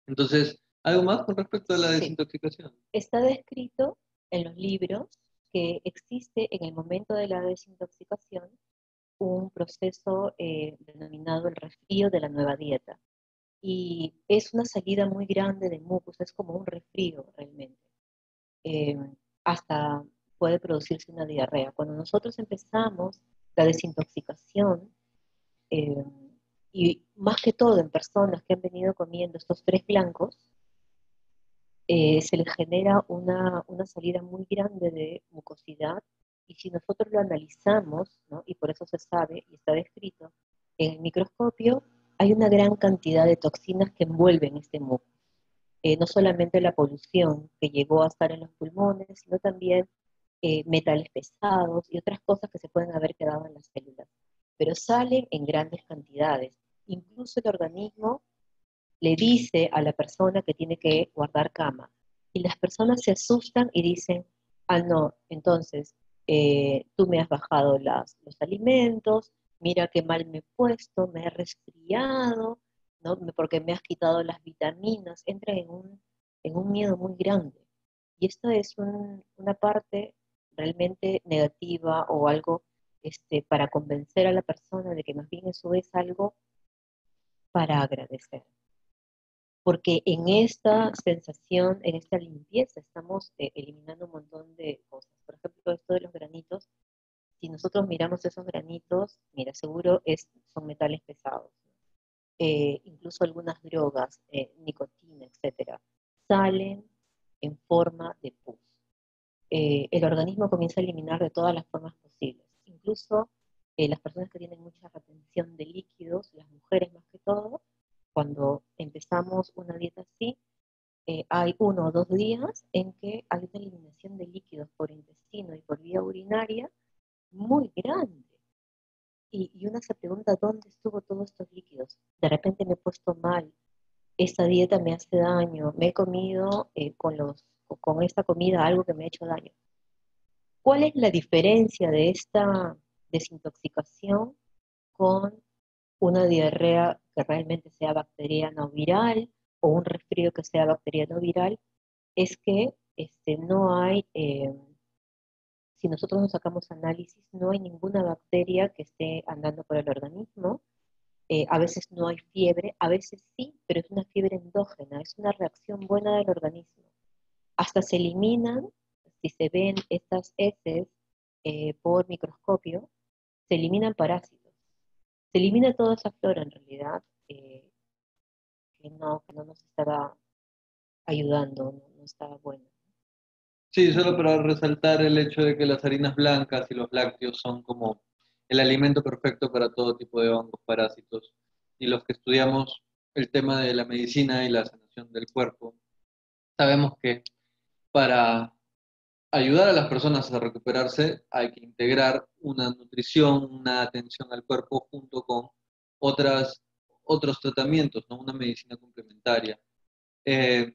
Speaker 2: Entonces, ¿algo más con respecto a la desintoxicación?
Speaker 1: Está descrito en los libros que existe en el momento de la desintoxicación un proceso denominado el resfrío de la nueva dieta. Y es una salida muy grande de mucus, es como un resfrío realmente. Eh, Hasta puede producirse una diarrea. Cuando nosotros empezamos la desintoxicación, eh, y más que todo en personas que han venido comiendo estos tres blancos, se les genera una salida muy grande de mucosidad, y si nosotros lo analizamos, ¿no? Y por eso se sabe y está descrito, en el microscopio hay una gran cantidad de toxinas que envuelven este muco. No solamente la polución que llegó a estar en los pulmones, sino también metales pesados y otras cosas que se pueden haber quedado en las células, pero salen en grandes cantidades. Incluso el organismo le dice a la persona que tiene que guardar cama. Y las personas se asustan y dicen, no, entonces tú me has bajado los alimentos, mira qué mal me he puesto, me he resfriado, ¿no? Porque me has quitado las vitaminas. Entran en un miedo muy grande. Y esto es una parte realmente negativa o algo para convencer a la persona de que más bien eso es algo para agradecer. Porque en esta sensación, en esta limpieza, estamos eliminando un montón de cosas. Por ejemplo, esto de los granitos, si nosotros miramos esos granitos, mira, seguro son metales pesados. Incluso algunas drogas, nicotina, etcétera, salen en forma de pus. El organismo comienza a eliminar de todas las formas posibles. Incluso las personas que tienen mucha retención de líquidos, las mujeres más que todo, cuando empezamos una dieta así, hay 1 o 2 días en que hay una eliminación de líquidos por intestino y por vía urinaria muy grande. Y uno se pregunta, ¿dónde estuvo todos estos líquidos? De repente me he puesto mal, esta dieta me hace daño, me he comido con esta comida algo que me ha hecho daño. ¿Cuál es la diferencia de esta desintoxicación con una diarrea que realmente sea bacteriana o viral o un resfrío que sea bacteriano o viral? Es que no hay, si nosotros nos sacamos análisis, no hay ninguna bacteria que esté andando por el organismo. A veces no hay fiebre, a veces sí, pero es una fiebre endógena, es una reacción buena del organismo. Hasta se eliminan, si se ven estas heces por microscopio, se eliminan parásitos. Se elimina toda esa flora en realidad que no nos estaba ayudando, no estaba buena.
Speaker 2: Sí, solo para resaltar el hecho de que las harinas blancas y los lácteos son como el alimento perfecto para todo tipo de hongos, parásitos. Y los que estudiamos el tema de la medicina y la sanación del cuerpo, sabemos que para ayudar a las personas a recuperarse hay que integrar una nutrición, una atención al cuerpo junto con otras, otros tratamientos, ¿no? Una medicina complementaria. Eh,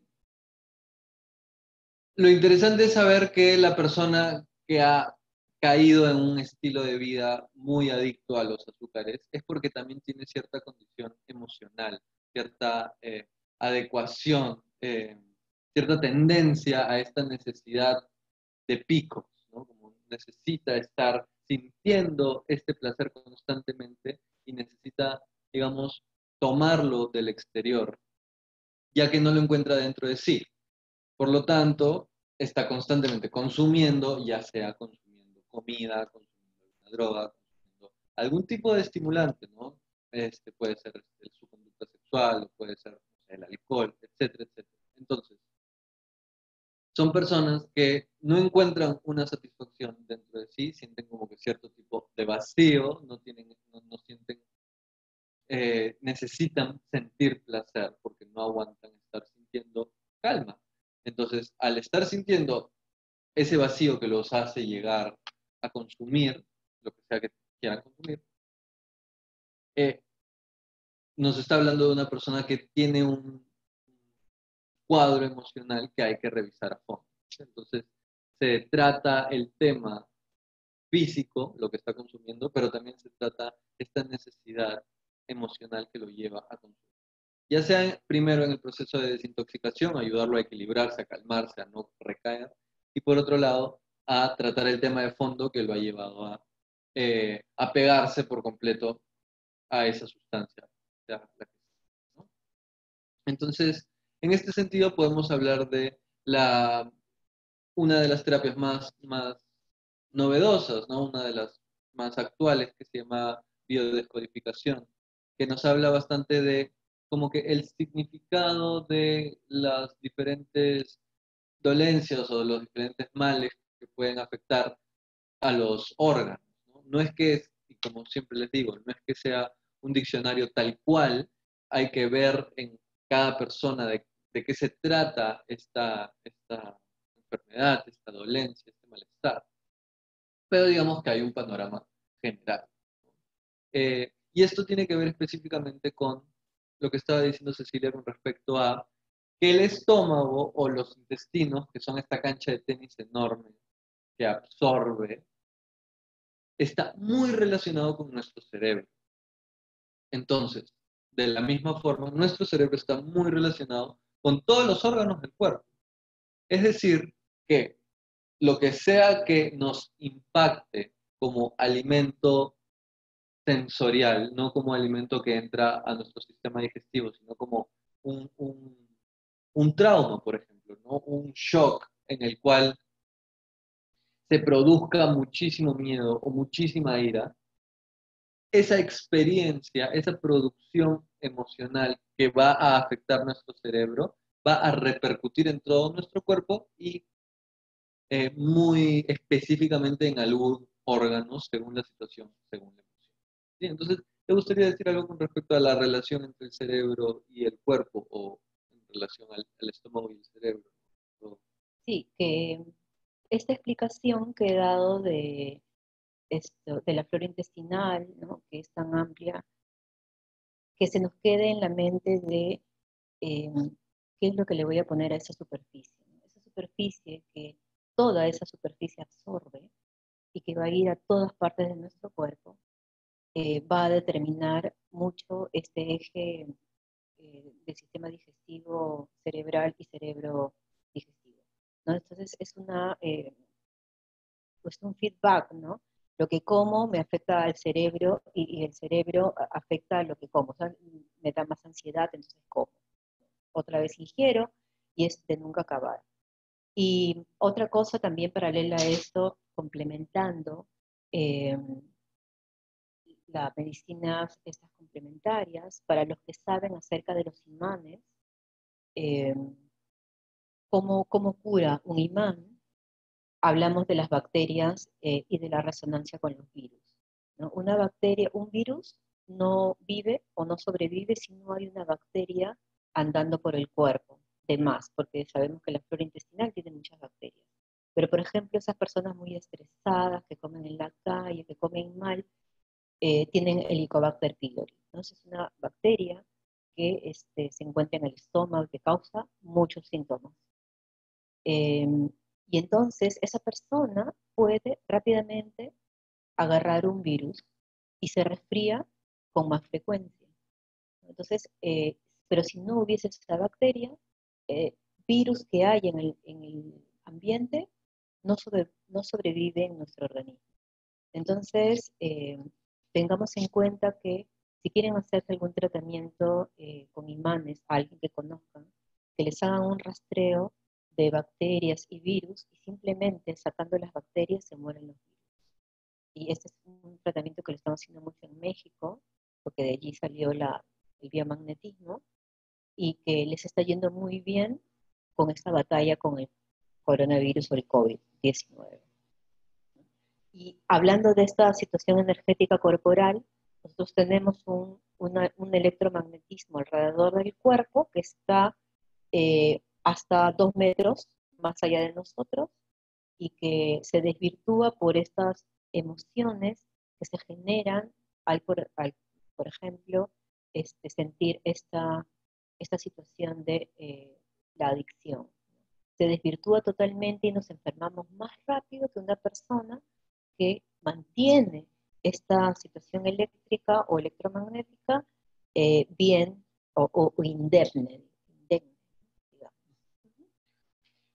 Speaker 2: Lo interesante es saber que la persona que ha caído en un estilo de vida muy adicto a los azúcares es porque también tiene cierta condición emocional, cierta adecuación, cierta tendencia a esta necesidad de picos, ¿no? Como necesita estar sintiendo este placer constantemente y necesita, digamos, tomarlo del exterior, ya que no lo encuentra dentro de sí. Por lo tanto, está constantemente consumiendo, ya sea consumiendo comida, consumiendo alguna droga, consumiendo algún tipo de estimulante, ¿no? Puede ser su conducta sexual, puede ser, no sé, el alcohol, etcétera, etcétera. Entonces, son personas que no encuentran una satisfacción dentro de sí, sienten como que cierto tipo de vacío, no sienten, necesitan sentir placer porque no aguantan estar sintiendo calma. Entonces, al estar sintiendo ese vacío que los hace llegar a consumir, lo que sea que quieran consumir, eh, nos está hablando de una persona que tiene un cuadro emocional que hay que revisar a fondo. Entonces, se trata el tema físico, lo que está consumiendo, pero también se trata esta necesidad emocional que lo lleva a consumir. Ya sea primero en el proceso de desintoxicación, ayudarlo a equilibrarse, a calmarse, a no recaer, y por otro lado, a tratar el tema de fondo que lo ha llevado a pegarse por completo a esa sustancia. ¿No? Entonces, en este sentido podemos hablar de una de las terapias más novedosas, ¿no? Una de las más actuales que se llama biodescodificación, que nos habla bastante de como que el significado de las diferentes dolencias o de los diferentes males que pueden afectar a los órganos, ¿no? No es que, y como siempre les digo, no es que sea un diccionario tal cual, hay que ver en cada persona de qué se trata esta enfermedad, esta dolencia, este malestar. Pero digamos que hay un panorama general. Y esto tiene que ver específicamente con lo que estaba diciendo Cecilia con respecto a que el estómago o los intestinos, que son esta cancha de tenis enorme que absorbe, está muy relacionado con nuestro cerebro. Entonces, de la misma forma, nuestro cerebro está muy relacionado con todos los órganos del cuerpo. Es decir, que lo que sea que nos impacte como alimento sensorial, no como alimento que entra a nuestro sistema digestivo, sino como un, un, un trauma, por ejemplo, ¿no? Un shock en el cual se produzca muchísimo miedo o muchísima ira, esa experiencia, esa producción emocional que va a afectar nuestro cerebro, va a repercutir en todo nuestro cuerpo y muy específicamente en algún órgano según la situación, según la emoción. ¿Sí? Entonces, ¿te gustaría decir algo con respecto a la relación entre el cerebro y el cuerpo o en relación al estómago y el cerebro?
Speaker 1: Sí, que esta explicación que he dado de, esto, de la flora intestinal, ¿no? Que es tan amplia, que se nos quede en la mente de eh, qué es lo que le voy a poner a esa superficie, ¿no? Esa superficie que toda esa superficie absorbe y que va a ir a todas partes de nuestro cuerpo, va a determinar mucho este eje del sistema digestivo cerebral y cerebro digestivo, ¿no? Entonces pues un feedback, ¿no? Lo que como me afecta al cerebro y el cerebro afecta a lo que como. O sea, me da más ansiedad, entonces como. Otra vez ingiero y es de nunca acabar. Y otra cosa también paralela a esto, complementando eh, las medicinas estas complementarias, para los que saben acerca de los imanes, eh, cómo cura un imán, hablamos de las bacterias y de la resonancia con los virus, ¿no? Una bacteria, un virus no vive o no sobrevive si no hay una bacteria andando por el cuerpo, de más, porque sabemos que la flora intestinal tiene muchas bacterias. Pero, por ejemplo, esas personas muy estresadas, que comen en la calle, que comen mal, tienen Helicobacter pylori. Entonces, es una bacteria que se encuentra en el estómago, que causa muchos síntomas. Eh, y entonces esa persona puede rápidamente agarrar un virus y se resfría con más frecuencia. Entonces, pero si no hubiese esa bacteria, eh, virus que hay en el ambiente no sobrevive en nuestro organismo. Entonces, tengamos en cuenta que si quieren hacer algún tratamiento con imanes a alguien que conozcan, que les hagan un rastreo de bacterias y virus y simplemente sacando las bacterias se mueren los virus. Y este es un tratamiento que lo estamos haciendo mucho en México, porque de allí salió el biomagnetismo y que les está yendo muy bien con esta batalla con el coronavirus o el COVID-19. Y hablando de esta situación energética corporal, nosotros tenemos un electromagnetismo alrededor del cuerpo que está hasta 2 metros más allá de nosotros y que se desvirtúa por estas emociones que se generan por ejemplo, sentir esta situación de la adicción. Se desvirtúa totalmente y nos enfermamos más rápido que una persona que mantiene esta situación eléctrica o electromagnética bien o indemne, digamos.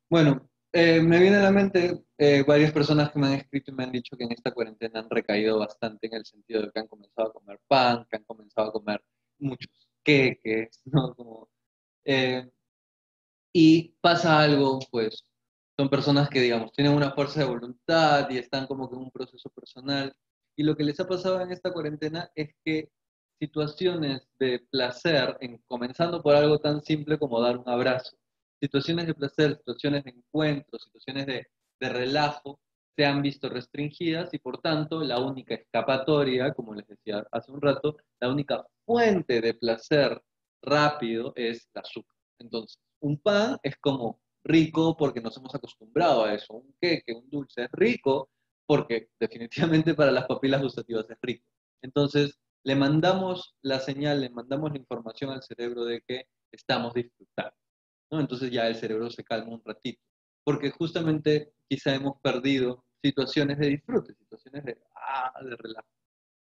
Speaker 2: Bueno, me viene a la mente varias personas que me han escrito y me han dicho que en esta cuarentena han recaído bastante en el sentido de que han comenzado a comer pan, que han comenzado a comer muchos queques, ¿no? Como, eh, y pasa algo, pues, son personas que, digamos, tienen una fuerza de voluntad y están como que en un proceso personal. Y lo que les ha pasado en esta cuarentena es que situaciones de placer, comenzando por algo tan simple como dar un abrazo, situaciones de placer, situaciones de encuentro, situaciones de relajo, se han visto restringidas y por tanto la única escapatoria, como les decía hace un rato, la única fuente de placer rápido es el azúcar. Entonces, un pan es como rico porque nos hemos acostumbrado a eso. Un queque, un dulce es rico porque definitivamente para las papilas gustativas es rico. Entonces, le mandamos la señal, le mandamos la información al cerebro de que estamos disfrutando, ¿no? Entonces ya el cerebro se calma un ratito. Porque justamente quizá hemos perdido situaciones de disfrute, situaciones de relajo.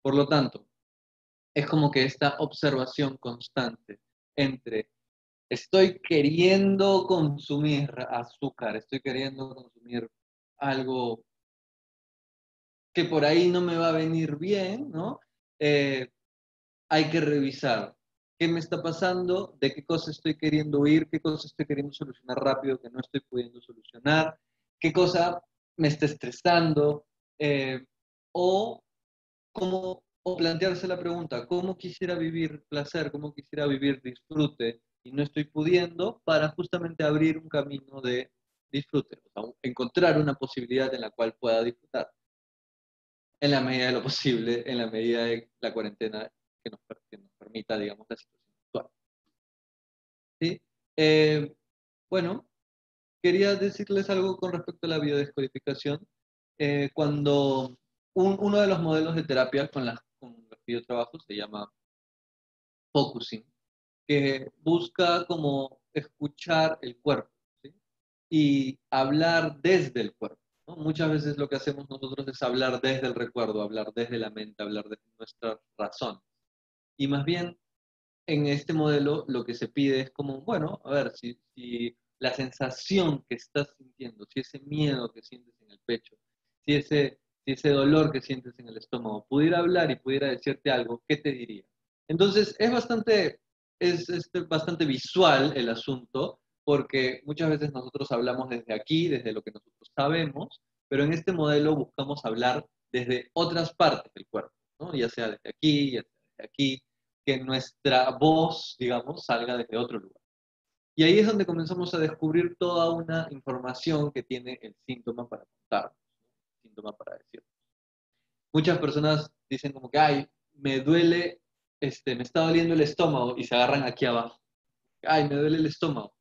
Speaker 2: Por lo tanto, es como que esta observación constante entre estoy queriendo consumir azúcar, estoy queriendo consumir algo que por ahí no me va a venir bien, ¿no? Hay que revisar qué me está pasando, de qué cosa estoy queriendo huir, qué cosa estoy queriendo solucionar rápido que no estoy pudiendo solucionar, qué cosa me está estresando, o, o plantearse la pregunta, ¿cómo quisiera vivir placer, cómo quisiera vivir disfrute y no estoy pudiendo para justamente abrir un camino de disfrute, o sea, encontrar una posibilidad en la cual pueda disfrutar? En la medida de lo posible, en la medida de la cuarentena que nos permita, digamos, la situación actual. ¿Sí? Eh, bueno, quería decirles algo con respecto a la biodescodificación. Cuando uno de los modelos de terapia con los que yo trabajo se llama focusing, que busca como escuchar el cuerpo, ¿sí? Y hablar desde el cuerpo, ¿no? Muchas veces lo que hacemos nosotros es hablar desde el recuerdo, hablar desde la mente, hablar desde nuestra razón. Y más bien, en este modelo lo que se pide es como, bueno, a ver, si la sensación que estás sintiendo, si ese miedo que sientes en el pecho, si ese dolor que sientes en el estómago, pudiera hablar y pudiera decirte algo, ¿qué te diría? Entonces, bastante visual el asunto, porque muchas veces nosotros hablamos desde aquí, desde lo que nosotros sabemos, pero en este modelo buscamos hablar desde otras partes del cuerpo, ¿no? Ya sea desde aquí, ya sea desde aquí, que nuestra voz, digamos, salga desde otro lugar. Y ahí es donde comenzamos a descubrir toda una información que tiene el síntoma para contarnos, el síntoma para decir. Muchas personas dicen como que, ay, me duele, me está doliendo el estómago y se agarran aquí abajo. Ay, me duele el estómago.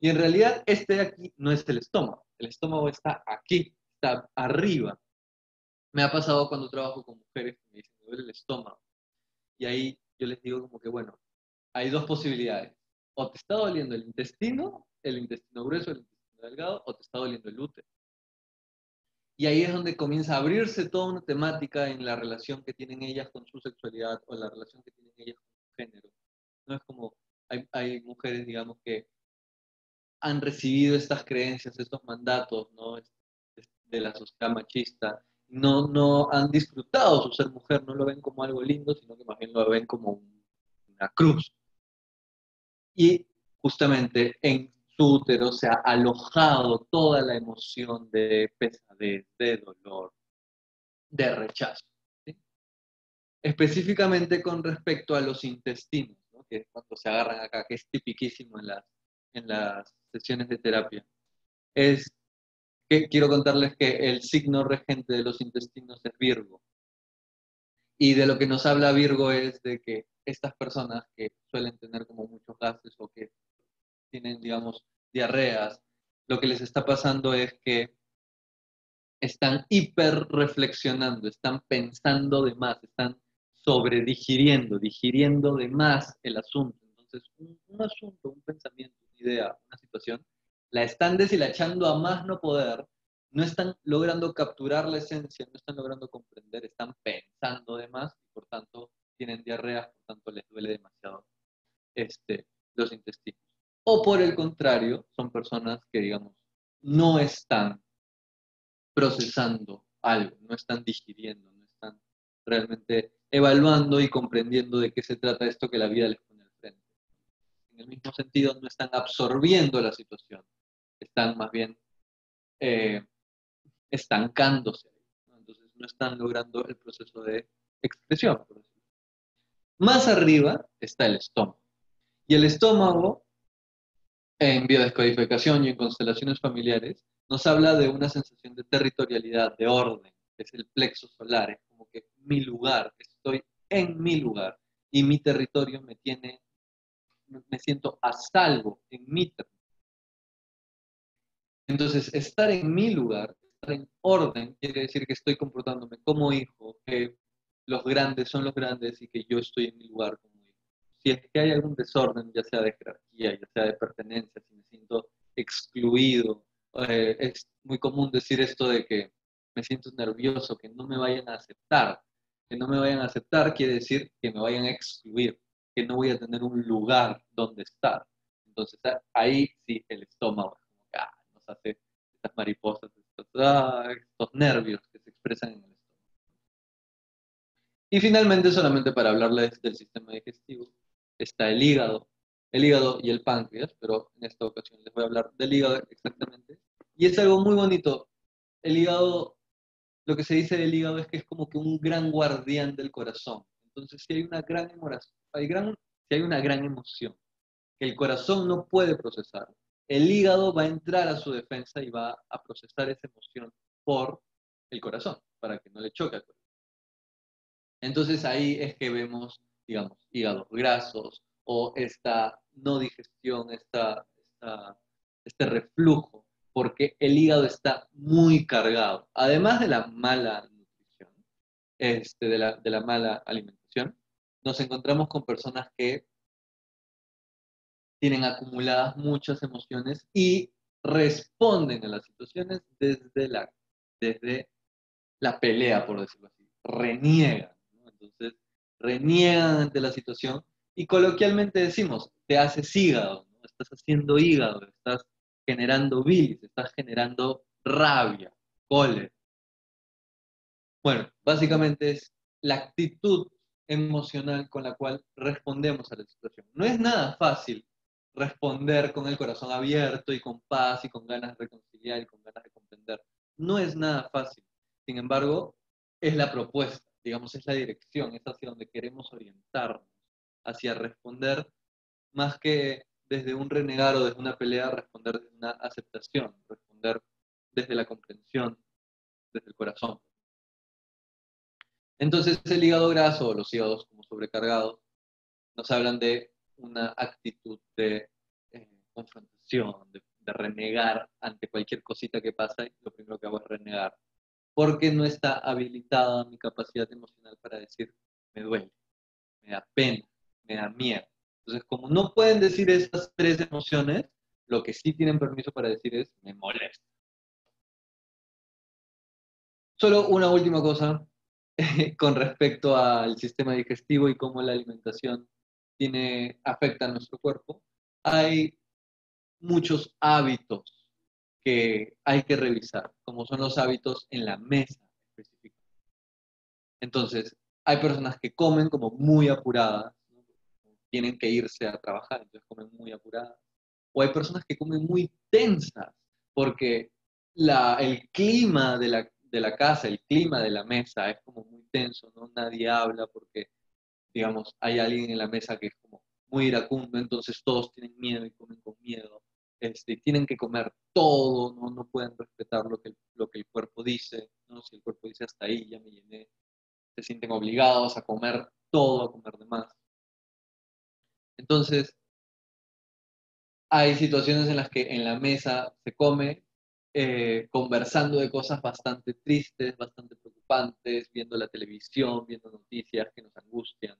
Speaker 2: Y en realidad este de aquí no es el estómago está aquí, está arriba. Me ha pasado cuando trabajo con mujeres que me dicen, me duele el estómago. Y ahí yo les digo como que, bueno, hay dos posibilidades. O te está doliendo el intestino grueso, el intestino delgado, o te está doliendo el útero. Y ahí es donde comienza a abrirse toda una temática en la relación que tienen ellas con su sexualidad o la relación que tienen ellas con su género. No es como, hay mujeres, digamos, que han recibido estas creencias, estos mandatos, ¿no? De la sociedad machista. No han disfrutado su ser mujer, no lo ven como algo lindo, sino que más bien lo ven como una cruz. Y justamente en su útero se ha alojado toda la emoción de pesadez, de dolor, de rechazo. ¿Sí? Específicamente con respecto a los intestinos, ¿no? Que es cuando se agarran acá, que es tipiquísimo en las sesiones de terapia. Es que quiero contarles que el signo regente de los intestinos es Virgo. Y de lo que nos habla Virgo es de que estas personas que suelen tener como muchos gases o que tienen, digamos, diarreas, lo que les está pasando es que están hiper reflexionando, están pensando de más, están digiriendo de más el asunto. Entonces, un asunto, un pensamiento, una idea, una situación, la están deshilachando a más no poder, no están logrando capturar la esencia, no están logrando comprender, están pensando de más y por tanto tienen diarrea, por tanto les duele demasiado los intestinos. O por el contrario, son personas que, digamos, no están procesando algo, no están digiriendo, no están realmente evaluando y comprendiendo de qué se trata esto que la vida les pone al frente. En el mismo sentido, no están absorbiendo la situación, están más bien eh, estancándose, ¿no? Entonces no están logrando el proceso de expresión, por decirlo. Más arriba está el estómago. Y el estómago en biodescodificación y en constelaciones familiares, nos habla de una sensación de territorialidad, de orden, es el plexo solar, es como que mi lugar, estoy en mi lugar y mi territorio me siento a salvo en mi territorio. Entonces, estar en mi lugar, estar en orden, quiere decir que estoy comportándome como hijo, que los grandes son los grandes y que yo estoy en mi lugar como hijo. Si es que hay algún desorden, ya sea de jerarquía, ya sea de pertenencia, si me siento excluido, es muy común decir esto de que me siento nervioso, que no me vayan a aceptar. Que no me vayan a aceptar quiere decir que me vayan a excluir, que no voy a tener un lugar donde estar. Entonces ahí sí el estómago es como que, nos hace estas mariposas, estos nervios que se expresan en el estómago. Y finalmente, solamente para hablarles del sistema digestivo, está el hígado y el páncreas, pero en esta ocasión les voy a hablar del hígado exactamente. Y es algo muy bonito. El hígado, lo que se dice del hígado es que es como que un gran guardián del corazón. Entonces, si hay una gran emoción, si hay una gran emoción que el corazón no puede procesar, el hígado va a entrar a su defensa y va a procesar esa emoción por el corazón, para que no le choque al corazón. Entonces ahí es que vemos, digamos, hígados grasos o esta no digestión, este reflujo, porque el hígado está muy cargado. Además de la mala nutrición, de la mala alimentación, nos encontramos con personas que tienen acumuladas muchas emociones y responden a las situaciones desde la pelea, por decirlo así. Reniegan, ¿no? Entonces, reniegan ante la situación y coloquialmente decimos, te haces hígado, ¿no? Estás haciendo hígado, estás generando bilis, estás generando rabia, cólera. Bueno, básicamente es la actitud emocional con la cual respondemos a la situación. No es nada fácil responder con el corazón abierto y con paz y con ganas de reconciliar y con ganas de comprender. No es nada fácil. Sin embargo, es la propuesta, digamos, es la dirección, es hacia donde queremos orientarnos, hacia responder más que desde un renegar o desde una pelea, responder desde una aceptación, responder desde la comprensión, desde el corazón. Entonces el hígado graso o los hígados como sobrecargados nos hablan de una actitud de confrontación, de renegar ante cualquier cosita que pasa y lo primero que hago es renegar. Porque no está habilitada mi capacidad emocional para decir, me duele, me da pena, me da miedo. Entonces, como no pueden decir esas tres emociones, lo que sí tienen permiso para decir es, me molesta. Solo una última cosa con respecto al sistema digestivo y cómo la alimentación afecta a nuestro cuerpo. Hay muchos hábitos que hay que revisar, como son los hábitos en la mesa específica. Entonces, hay personas que comen como muy apuradas, ¿no? Tienen que irse a trabajar, entonces comen muy apuradas. O hay personas que comen muy tensas, porque el clima de la casa, el clima de la mesa es como muy tenso, ¿no? Nadie habla porque, digamos, hay alguien en la mesa que es como muy iracundo, entonces todos tienen miedo y comen con miedo. Tienen que comer todo, ¿no? No pueden respetar lo que el cuerpo dice, ¿no? Si el cuerpo dice hasta ahí, ya me llené, se sienten obligados a comer todo, a comer de más. Entonces, hay situaciones en las que en la mesa se come conversando de cosas bastante tristes, bastante preocupantes, viendo la televisión, viendo noticias que nos angustian.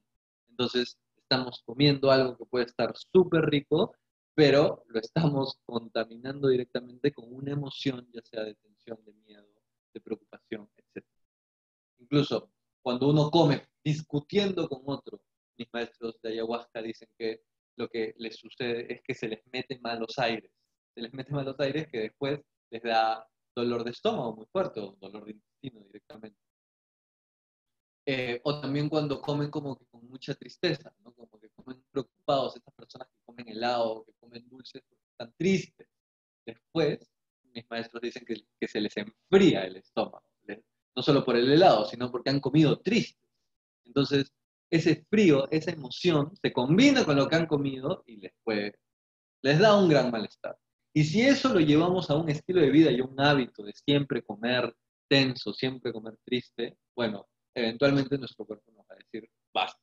Speaker 2: Entonces, estamos comiendo algo que puede estar súper rico, pero lo estamos contaminando directamente con una emoción, ya sea de tensión, de miedo, de preocupación, etc. Incluso cuando uno come discutiendo con otro, mis maestros de ayahuasca dicen que lo que les sucede es que se les mete malos aires. Se les mete malos aires que después les da dolor de estómago muy fuerte o dolor de intestino directamente. O también cuando comen como que con mucha tristeza, ¿no? Como que comen preocupados, estas personas que comen helado, que comen dulces, porque están tristes. Después, mis maestros dicen que se les enfría el estómago, no solo por el helado, sino porque han comido tristes. Entonces, ese frío, esa emoción, se combina con lo que han comido y les da un gran malestar. Y si eso lo llevamos a un estilo de vida y un hábito de siempre comer tenso, siempre comer triste, bueno, eventualmente nuestro cuerpo nos va a decir, basta,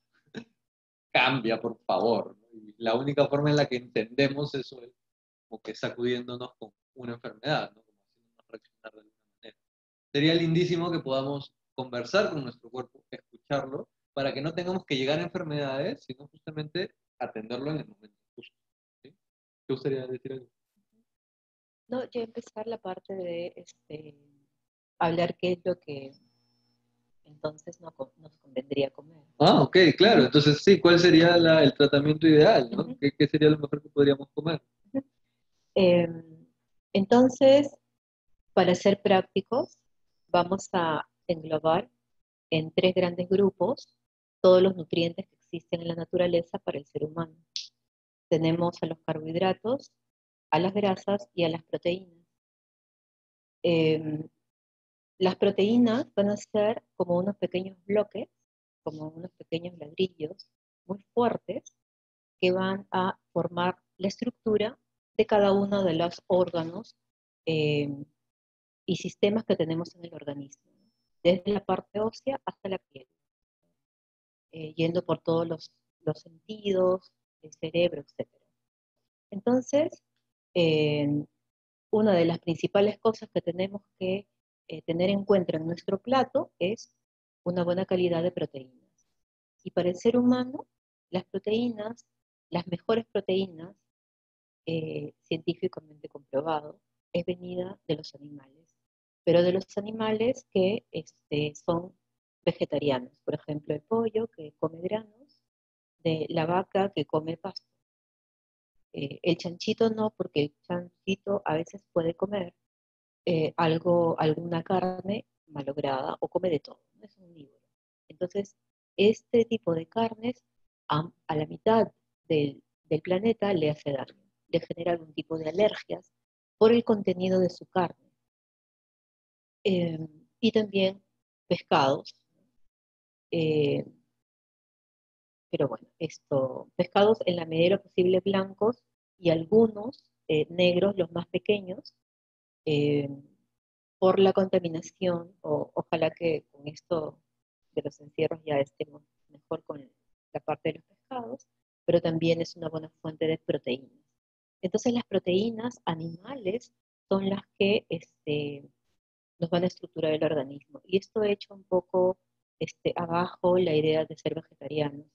Speaker 2: cambia, por favor, ¿no? Y la única forma en la que entendemos eso es como que sacudiéndonos con una enfermedad, ¿no? Como haciéndonos reaccionar de alguna manera. Sería lindísimo que podamos conversar con nuestro cuerpo, escucharlo, para que no tengamos que llegar a enfermedades, sino justamente atenderlo en el momento justo. ¿Sí? ¿Te gustaría decir algo?
Speaker 1: No, ya empezar la parte de hablar qué es lo que entonces nos convendría comer.
Speaker 2: Ah, ok, claro.
Speaker 1: Ujú,
Speaker 2: Entonces, sí, ¿cuál sería el tratamiento ideal, ¿no?
Speaker 1: ujú,
Speaker 2: ¿Qué sería lo mejor que podríamos comer?
Speaker 1: ujú. Entonces, para ser prácticos, vamos a englobar en tres grandes grupos todos los nutrientes que existen en la naturaleza para el ser humano. Tenemos a los carbohidratos, a las grasas y a las proteínas. Em, las proteínas van a ser como unos pequeños bloques, como unos pequeños ladrillos muy fuertes que van a formar la estructura de cada uno de los órganos em, y sistemas que tenemos en el organismo, ¿no? Desde la parte ósea hasta la piel, yendo por todos los sentidos, el cerebro, etc. Entonces, eh, una de las principales cosas que tenemos que tener en cuenta en nuestro plato es una buena calidad de proteínas. Y para el ser humano, las proteínas, las mejores proteínas, científicamente comprobado, es venida de los animales, pero de los animales que son vegetarianos. Por ejemplo, el pollo que come granos, de la vaca que come pasto. El chanchito no, porque el chanchito a veces puede comer alguna carne malograda o come de todo, no es omnívoro. Entonces, este tipo de carnes a la mitad del planeta le hace daño, le genera algún tipo de alergias por el contenido de su carne. Eh, y también pescados, eh, pero bueno, pescados en la medida de lo posible blancos y algunos negros, los más pequeños, eh, por la contaminación, o ojalá que con esto de los encierros ya estemos mejor con la parte de los pescados, pero también es una buena fuente de proteínas. Entonces las proteínas animales son las que nos van a estructurar el organismo. Y esto echa un poco abajo la idea de ser vegetarianos.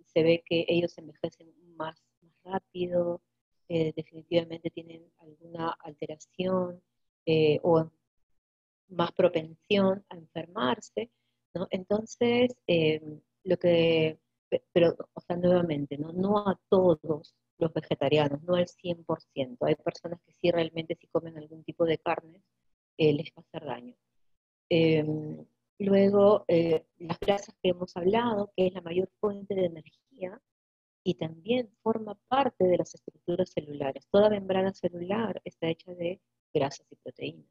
Speaker 1: Se ve que ellos envejecen más rápido, definitivamente tienen alguna alteración o más propensión a enfermarse, ¿no? Entonces, pero, o sea, nuevamente, ¿no? No a todos los vegetarianos, no al 100%. Hay personas que sí realmente si comen algún tipo de carne, les va a hacer daño. Eh, Luego, las grasas que hemos hablado, que es la mayor fuente de energía y también forma parte de las estructuras celulares. Toda membrana celular está hecha de grasas y proteínas.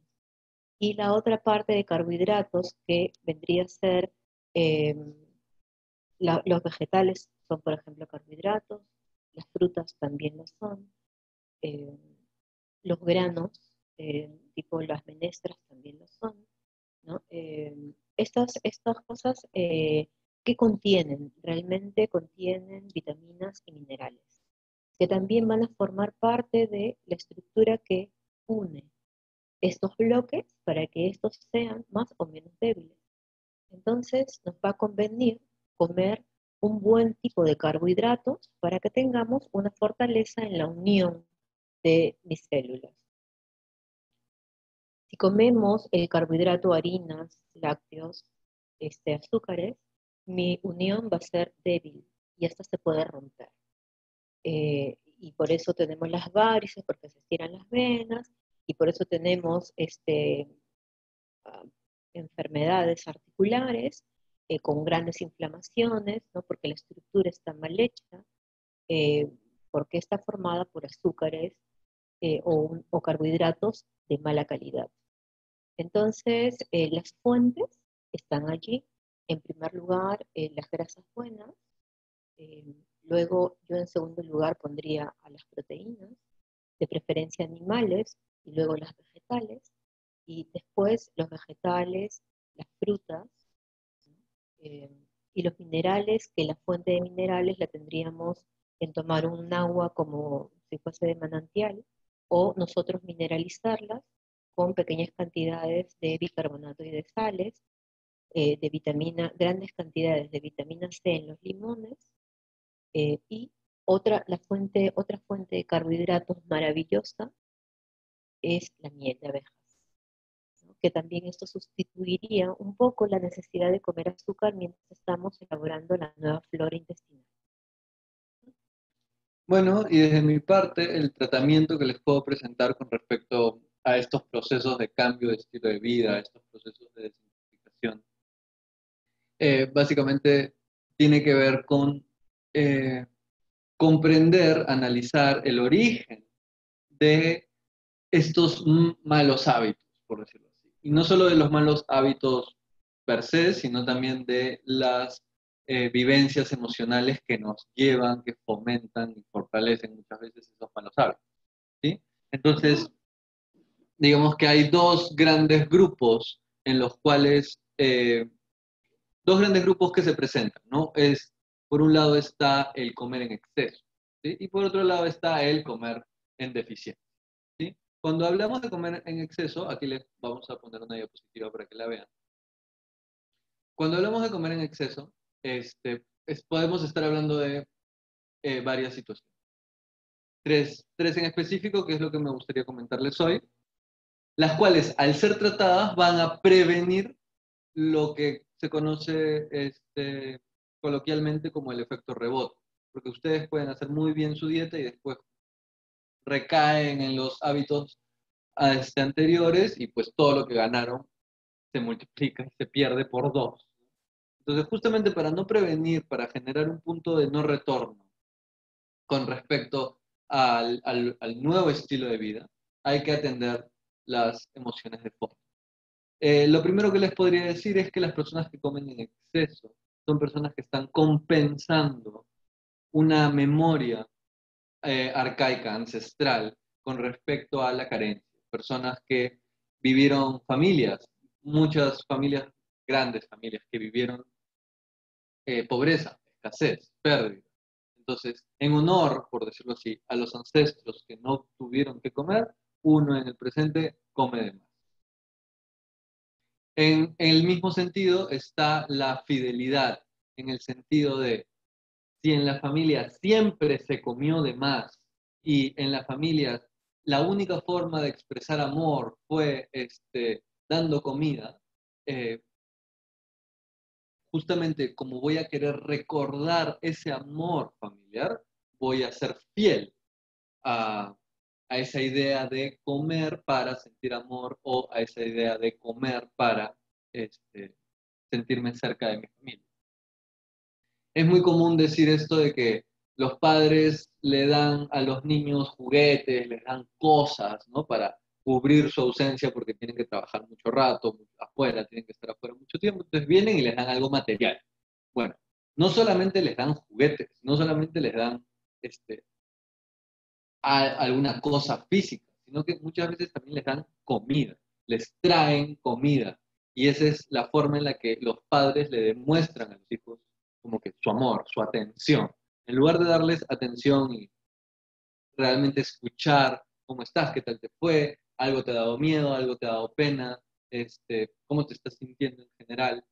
Speaker 1: Y la otra parte de carbohidratos que vendría a ser, eh, los vegetales son, por ejemplo, carbohidratos, las frutas también lo son, eh, los granos, tipo las menestras también lo son, ¿no? Estas cosas que contienen, realmente contienen vitaminas y minerales, que también van a formar parte de la estructura que une estos bloques para que estos sean más o menos débiles. Entonces nos va a convenir comer un buen tipo de carbohidratos para que tengamos una fortaleza en la unión de mis células. Si comemos el carbohidrato, harinas, lácteos, azúcares, mi unión va a ser débil y esta se puede romper. Y por eso tenemos las varices, porque se estiran las venas, y por eso tenemos ah, enfermedades articulares con grandes inflamaciones, ¿no? Porque la estructura está mal hecha, eh, porque está formada por azúcares o carbohidratos de mala calidad. Entonces, las fuentes están allí. En primer lugar, las grasas buenas. eh, Luego, yo en segundo lugar pondría a las proteínas, de preferencia animales, y luego las vegetales. Y después los vegetales, las frutas, ¿no? Eh, y los minerales, que la fuente de minerales la tendríamos en tomar un agua como si fuese de manantial, o nosotros mineralizarlas con pequeñas cantidades de bicarbonato y de sales, grandes cantidades de vitamina C en los limones, y otra fuente de carbohidratos maravillosa es la miel de abejas, ¿no? que también esto sustituiría un poco la necesidad de comer azúcar mientras estamos elaborando la nueva flora intestinal.
Speaker 2: Bueno, y desde mi parte, el tratamiento que les puedo presentar con respecto a estos procesos de cambio de estilo de vida, estos procesos de desintoxicación, básicamente tiene que ver con eh, comprender, analizar el origen de estos malos hábitos, por decirlo así. Y no solo de los malos hábitos per se, sino también de las vivencias emocionales que nos llevan, que fomentan y fortalecen muchas veces esos malos hábitos. ¿Sí? Entonces, digamos que hay dos grandes grupos en los cuales, dos grandes grupos que se presentan, ¿no? Por un lado está el comer en exceso, ¿sí? Y por otro lado está el comer en deficiencia, ¿sí? Cuando hablamos de comer en exceso, aquí les vamos a poner una diapositiva para que la vean. Cuando hablamos de comer en exceso, podemos estar hablando de varias situaciones. Tres en específico, que es lo que me gustaría comentarles hoy, las cuales al ser tratadas van a prevenir lo que se conoce coloquialmente como el efecto rebote, porque ustedes pueden hacer muy bien su dieta y después recaen en los hábitos anteriores y pues todo lo que ganaron se multiplica y se pierde por dos. Entonces, justamente para no prevenir, para generar un punto de no retorno con respecto al nuevo estilo de vida, hay que atender las emociones de fondo. Lo primero que les podría decir es que las personas que comen en exceso son personas que están compensando una memoria arcaica, ancestral, con respecto a la carencia. Personas que vivieron familias, muchas familias, grandes familias, que vivieron pobreza, escasez, pérdida. Entonces, en honor, por decirlo así, a los ancestros que no tuvieron que comer, uno en el presente come de más. En el mismo sentido está la fidelidad, en el sentido de si en la familia siempre se comió de más y en la familia la única forma de expresar amor fue dando comida, eh, justamente como voy a querer recordar ese amor familiar, voy a ser fiel a, a esa idea de comer para sentir amor o a esa idea de comer para sentirme cerca de mi familia. Es muy común decir esto de que los padres le dan a los niños juguetes, les dan cosas, ¿no? Para cubrir su ausencia porque tienen que trabajar mucho rato afuera, tienen que estar afuera mucho tiempo, entonces vienen y les dan algo material. Bueno, no solamente les dan juguetes, no solamente les dan alguna cosa física, sino que muchas veces también les dan comida, les traen comida. Y esa es la forma en la que los padres le demuestran a los hijos como que su amor, su atención. En lugar de darles atención y realmente escuchar cómo estás, qué tal te fue, algo te ha dado miedo, algo te ha dado pena, cómo te estás sintiendo en general.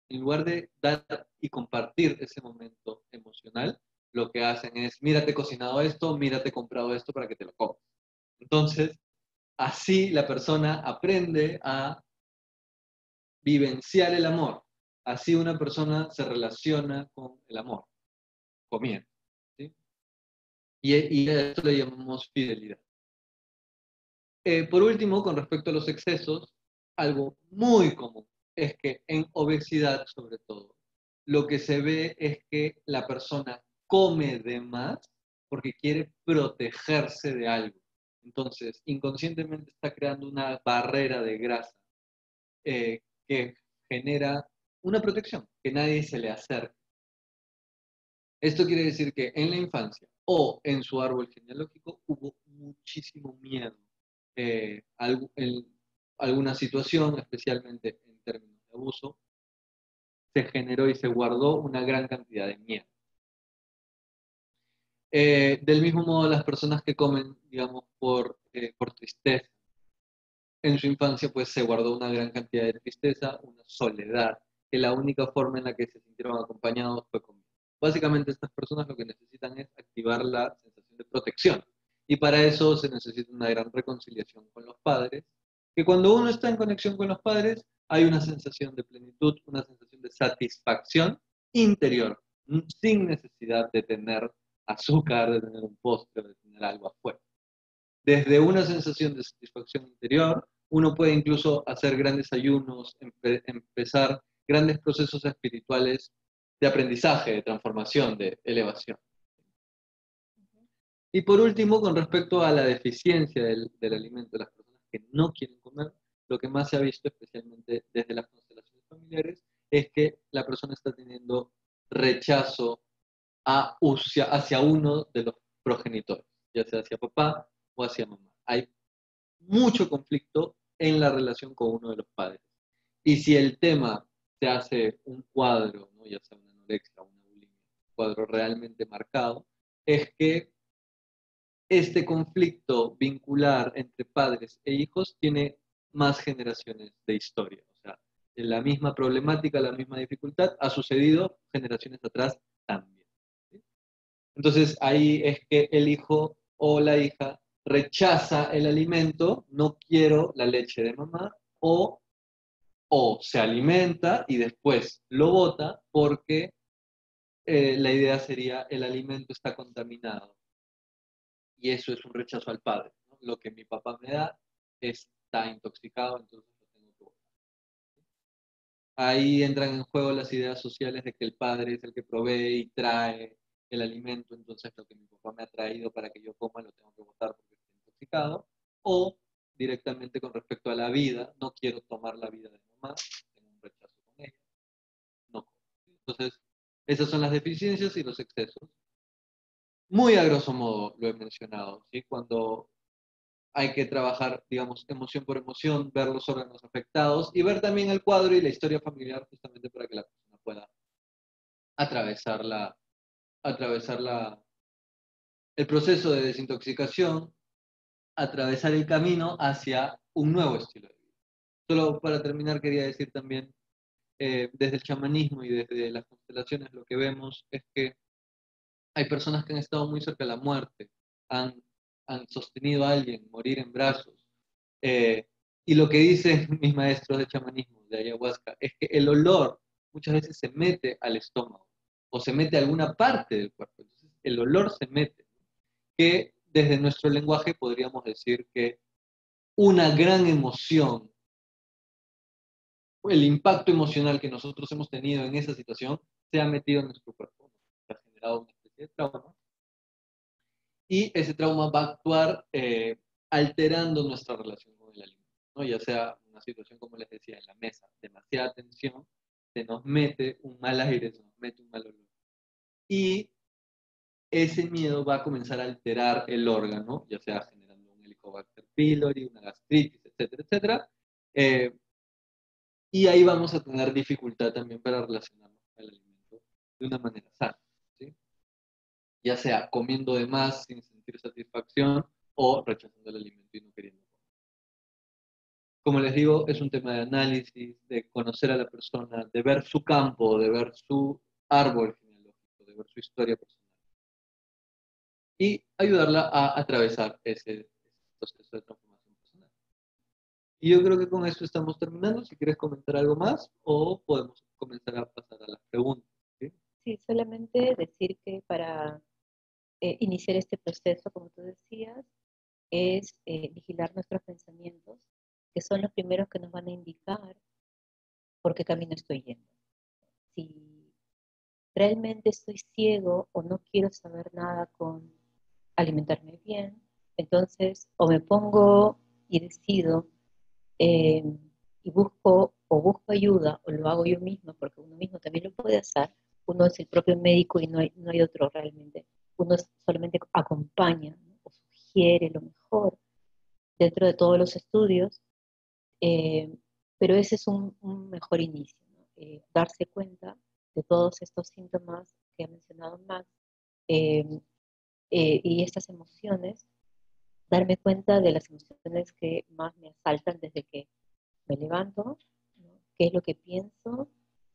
Speaker 2: En lugar de dar y compartir ese momento emocional, lo que hacen es, mírate cocinado esto, mírate comprado esto para que te lo comas. Entonces, así la persona aprende a vivenciar el amor. Así una persona se relaciona con el amor, comiendo. ¿Sí? Y a esto le llamamos fidelidad. Por último, con respecto a los excesos, algo muy común es que en obesidad, sobre todo, lo que se ve es que la persona come de más porque quiere protegerse de algo. Entonces, inconscientemente está creando una barrera de grasa que genera una protección, que nadie se le acerque. Esto quiere decir que en la infancia o en su árbol genealógico hubo muchísimo miedo. En alguna situación, especialmente en términos de abuso, se generó y se guardó una gran cantidad de miedo. Del mismo modo, las personas que comen, digamos, por tristeza, en su infancia pues se guardó una gran cantidad de tristeza, una soledad, que la única forma en la que se sintieron acompañados fue comiendo. Básicamente estas personas lo que necesitan es activar la sensación de protección y para eso se necesita una gran reconciliación con los padres Que cuando uno está en conexión con los padres, hay una sensación de plenitud, una sensación de satisfacción interior, sin necesidad de tener azúcar, de tener un postre, de tener algo afuera. Desde una sensación de satisfacción interior, uno puede incluso hacer grandes ayunos, empezar grandes procesos espirituales de aprendizaje, de transformación, de elevación. Y por último, con respecto a la deficiencia del alimento, las personas que no quieren comer, lo que más se ha visto, especialmente desde las constelaciones familiares, es que la persona está teniendo rechazo hacia uno de los progenitores, ya sea hacia papá o hacia mamá. Hay mucho conflicto en la relación con uno de los padres. Y si el tema se hace un cuadro, ¿no? Ya sea una anorexia o una bulimia, un cuadro realmente marcado, es que este conflicto vincular entre padres e hijos tiene más generaciones de historia. O sea, la misma problemática, la misma dificultad ha sucedido generaciones atrás también. ¿Sí? Entonces ahí es que el hijo o la hija rechaza el alimento, no quiero la leche de mamá, o se alimenta y después lo bota porque la idea sería el alimento está contaminado y eso es un rechazo al padre, ¿no? Lo que mi papá me da está intoxicado, entonces lo tengo que botar. Ahí entran en juego las ideas sociales de que el padre es el que provee y trae el alimento, entonces lo que mi papá me ha traído para que yo coma lo tengo que botar porque está intoxicado, o directamente con respecto a la vida, no quiero tomar la vida de mamá, tengo un rechazo con ella, no como. Entonces, esas son las deficiencias y los excesos. Muy a grosso modo lo he mencionado, ¿sí? Cuando hay que trabajar, digamos, emoción por emoción, ver los órganos afectados y ver también el cuadro y la historia familiar justamente para que la persona pueda atravesar el proceso de desintoxicación, atravesar el camino hacia un nuevo estilo de vida. Solo para terminar quería decir también, desde el chamanismo y desde las constelaciones lo que vemos es que hay personas que han estado muy cerca de la muerte, han, han sostenido a alguien morir en brazos. Eh, y lo que dicen mis maestros de chamanismo, de ayahuasca, es que el olor muchas veces se mete al estómago o se mete a alguna parte del cuerpo. Entonces, el olor se mete, que desde nuestro lenguaje podríamos decir que una gran emoción, el impacto emocional que nosotros hemos tenido en esa situación, se ha metido en nuestro cuerpo, se ha generado una especie de trauma y ese trauma va a actuar alterando nuestra relación con el alimento, ¿no? Ya sea una situación, como les decía, en la mesa, demasiada tensión, se nos mete un mal aire, se nos mete un mal olor. Y ese miedo va a comenzar a alterar el órgano, ya sea generando un Helicobacter pylori, una gastritis, etcétera, etcétera. Eh, y ahí vamos a tener dificultad también para relacionarnos con el alimento de una manera sana, ¿sí? Ya sea comiendo de más sin sentir satisfacción o rechazando el alimento y no queriendo comer. Como les digo, es un tema de análisis, de conocer a la persona, de ver su campo, de ver su árbol genealógico, de ver su historia personal y ayudarla a atravesar ese proceso de transformación personal. Y yo creo que con esto estamos terminando. Si quieres comentar algo más o podemos comenzar a pasar a las preguntas. ¿Sí?
Speaker 1: Sí, solamente decir que para iniciar este proceso, como tú decías, es vigilar nuestros pensamientos, que son los primeros que nos van a indicar por qué camino estoy yendo. Si realmente estoy ciego o no quiero saber nada con alimentarme bien, entonces o me pongo y decido eh, y busco ayuda o lo hago yo misma, porque uno mismo también lo puede hacer, uno es el propio médico y no hay otro realmente, uno solamente acompaña, ¿no? O sugiere lo mejor dentro de todos los estudios, eh, pero ese es un mejor inicio, ¿no? Darse cuenta de todos estos síntomas que ha mencionado Max eh, y estas emociones, darme cuenta de las emociones que más me asaltan desde que me levanto, ¿no? ¿Qué es lo que pienso?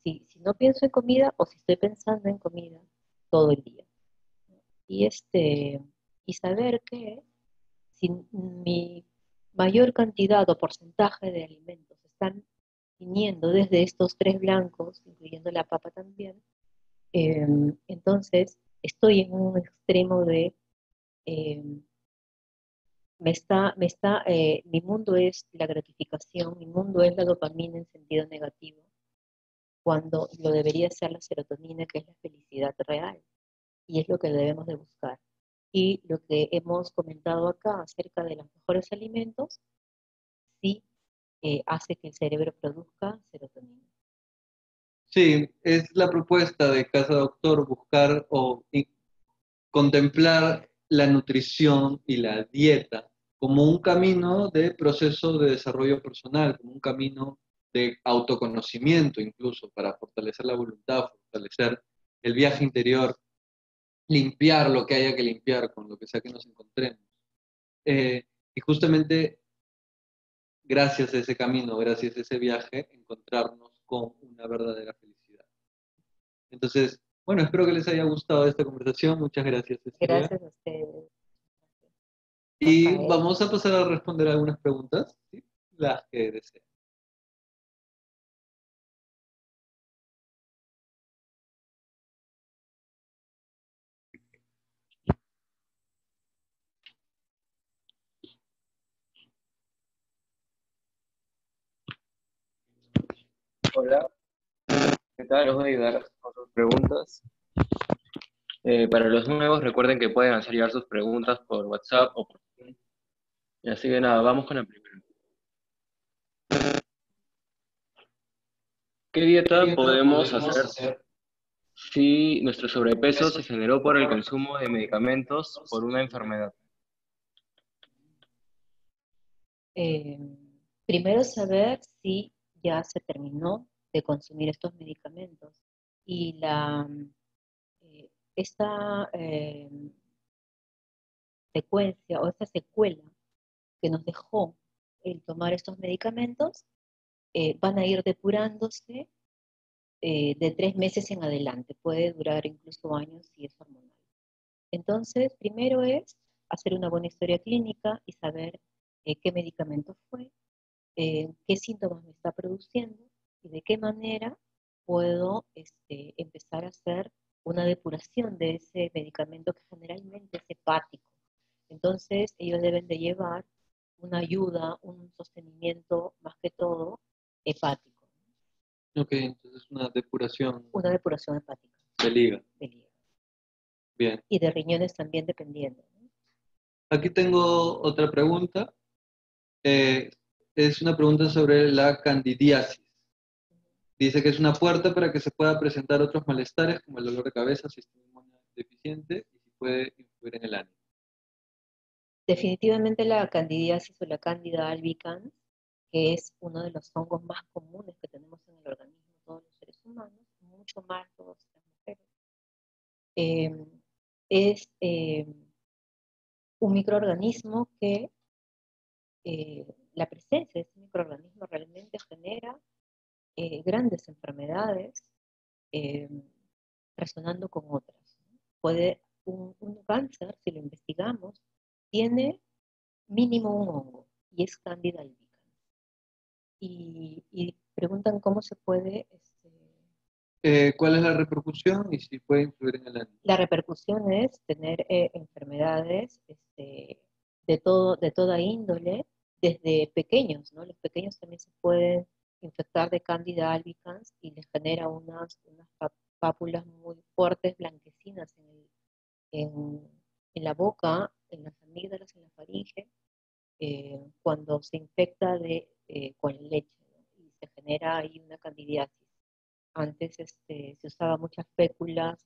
Speaker 1: Si no pienso en comida o si estoy pensando en comida todo el día, ¿no? Y saber que si mayor cantidad o porcentaje de alimentos están viniendo desde estos tres blancos, incluyendo la papa también, entonces estoy en un extremo de, eh, mi mundo es la gratificación, mi mundo es la dopamina en sentido negativo, cuando lo debería ser la serotonina, que es la felicidad real, y es lo que debemos de buscar. Y lo que hemos comentado acá acerca de los mejores alimentos, sí hace que el cerebro produzca serotonina.
Speaker 2: Sí, es la propuesta de Casa Doctor buscar contemplar la nutrición y la dieta como un camino de proceso de desarrollo personal, como un camino de autoconocimiento incluso, para fortalecer la voluntad, fortalecer el viaje interior, limpiar lo que haya que limpiar con lo que sea que nos encontremos. Eh, y justamente gracias a ese camino, gracias a ese viaje, encontrarnos con una verdadera felicidad. Entonces, bueno, espero que les haya gustado esta conversación. Muchas gracias, Cecilia.
Speaker 1: Gracias a ustedes,
Speaker 2: Y
Speaker 1: Rafael.
Speaker 2: vamos a pasar a responder algunas preguntas, ¿sí? Las que deseen.
Speaker 3: Hola, ¿qué tal? Los voy a ayudar con sus preguntas. Para los nuevos, recuerden que pueden hacer llegar sus preguntas por WhatsApp o por Zoom. Y así que nada, vamos con la primera. ¿Qué
Speaker 2: ¿Qué
Speaker 3: dieta
Speaker 2: dieta
Speaker 3: podemos
Speaker 2: podemos
Speaker 3: hacer
Speaker 2: hacer?
Speaker 3: si nuestro sobrepeso se generó por el consumo de medicamentos por una enfermedad?
Speaker 1: Eh, Primero saber si ya se terminó de consumir estos medicamentos y esta secuencia o esta secuela que nos dejó el tomar estos medicamentos van a ir depurándose de 3 meses en adelante. Puede durar incluso años si es hormonal. Entonces, primero es hacer una buena historia clínica y saber qué medicamento fue, qué síntomas me está produciendo y de qué manera puedo empezar a hacer una depuración de ese medicamento que generalmente es hepático. Entonces, ellos deben de llevar una ayuda, un sostenimiento más que todo hepático,
Speaker 2: Ok, entonces una depuración
Speaker 1: una depuración hepática
Speaker 2: del hígado.
Speaker 1: del hígado.
Speaker 2: Bien.
Speaker 1: Y de riñones también dependiendo, ¿no?
Speaker 2: Aquí tengo otra pregunta. Eh, es una pregunta sobre la candidiasis. Dice que es una puerta para que se pueda presentar otros malestares como el dolor de cabeza, sistema inmune deficiente y si puede influir en el ánimo.
Speaker 1: Definitivamente la candidiasis o la Candida albicans, que es uno de los hongos más comunes que tenemos en el organismo de todos los seres humanos, mucho más todas las mujeres, eh, es un microorganismo que la presencia de este microorganismo realmente genera grandes enfermedades eh, resonando con otras, ¿no? Un cáncer, si lo investigamos, tiene mínimo un hongo y es Candida albicans. Y preguntan cómo se puede,
Speaker 2: ¿Cuál es la repercusión y si puede influir en el ánimo?
Speaker 1: la repercusión es tener enfermedades de toda índole desde pequeños, ¿no? Los pequeños también se pueden infectar de Candida albicans y les genera unas pápulas muy fuertes, blanquecinas en, en la boca, en las amígdalas, en la faringe, cuando se infecta con leche, ¿no? Y se genera ahí una candidiasis. Antes se usaba muchas féculas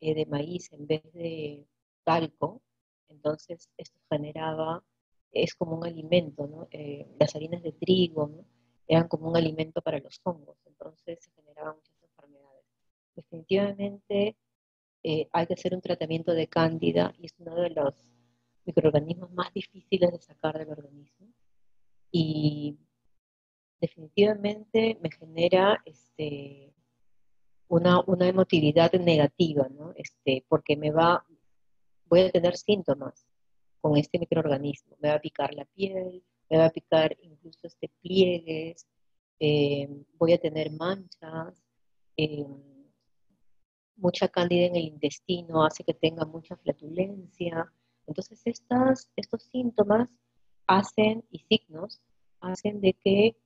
Speaker 1: de maíz en vez de talco, entonces esto generaba, es como un alimento, ¿no? Las harinas de trigo, ¿no? Eran como un alimento para los hongos, entonces se generaban muchas enfermedades. Definitivamente hay que hacer un tratamiento de cándida y es uno de los microorganismos más difíciles de sacar del organismo y definitivamente me genera una emotividad negativa, ¿no? Porque voy a tener síntomas con este microorganismo. Me va a picar la piel, me va a picar incluso pliegues, voy a tener manchas, eh, mucha cándida en el intestino hace que tenga mucha flatulencia. Entonces estos síntomas hacen, y signos, hacen de que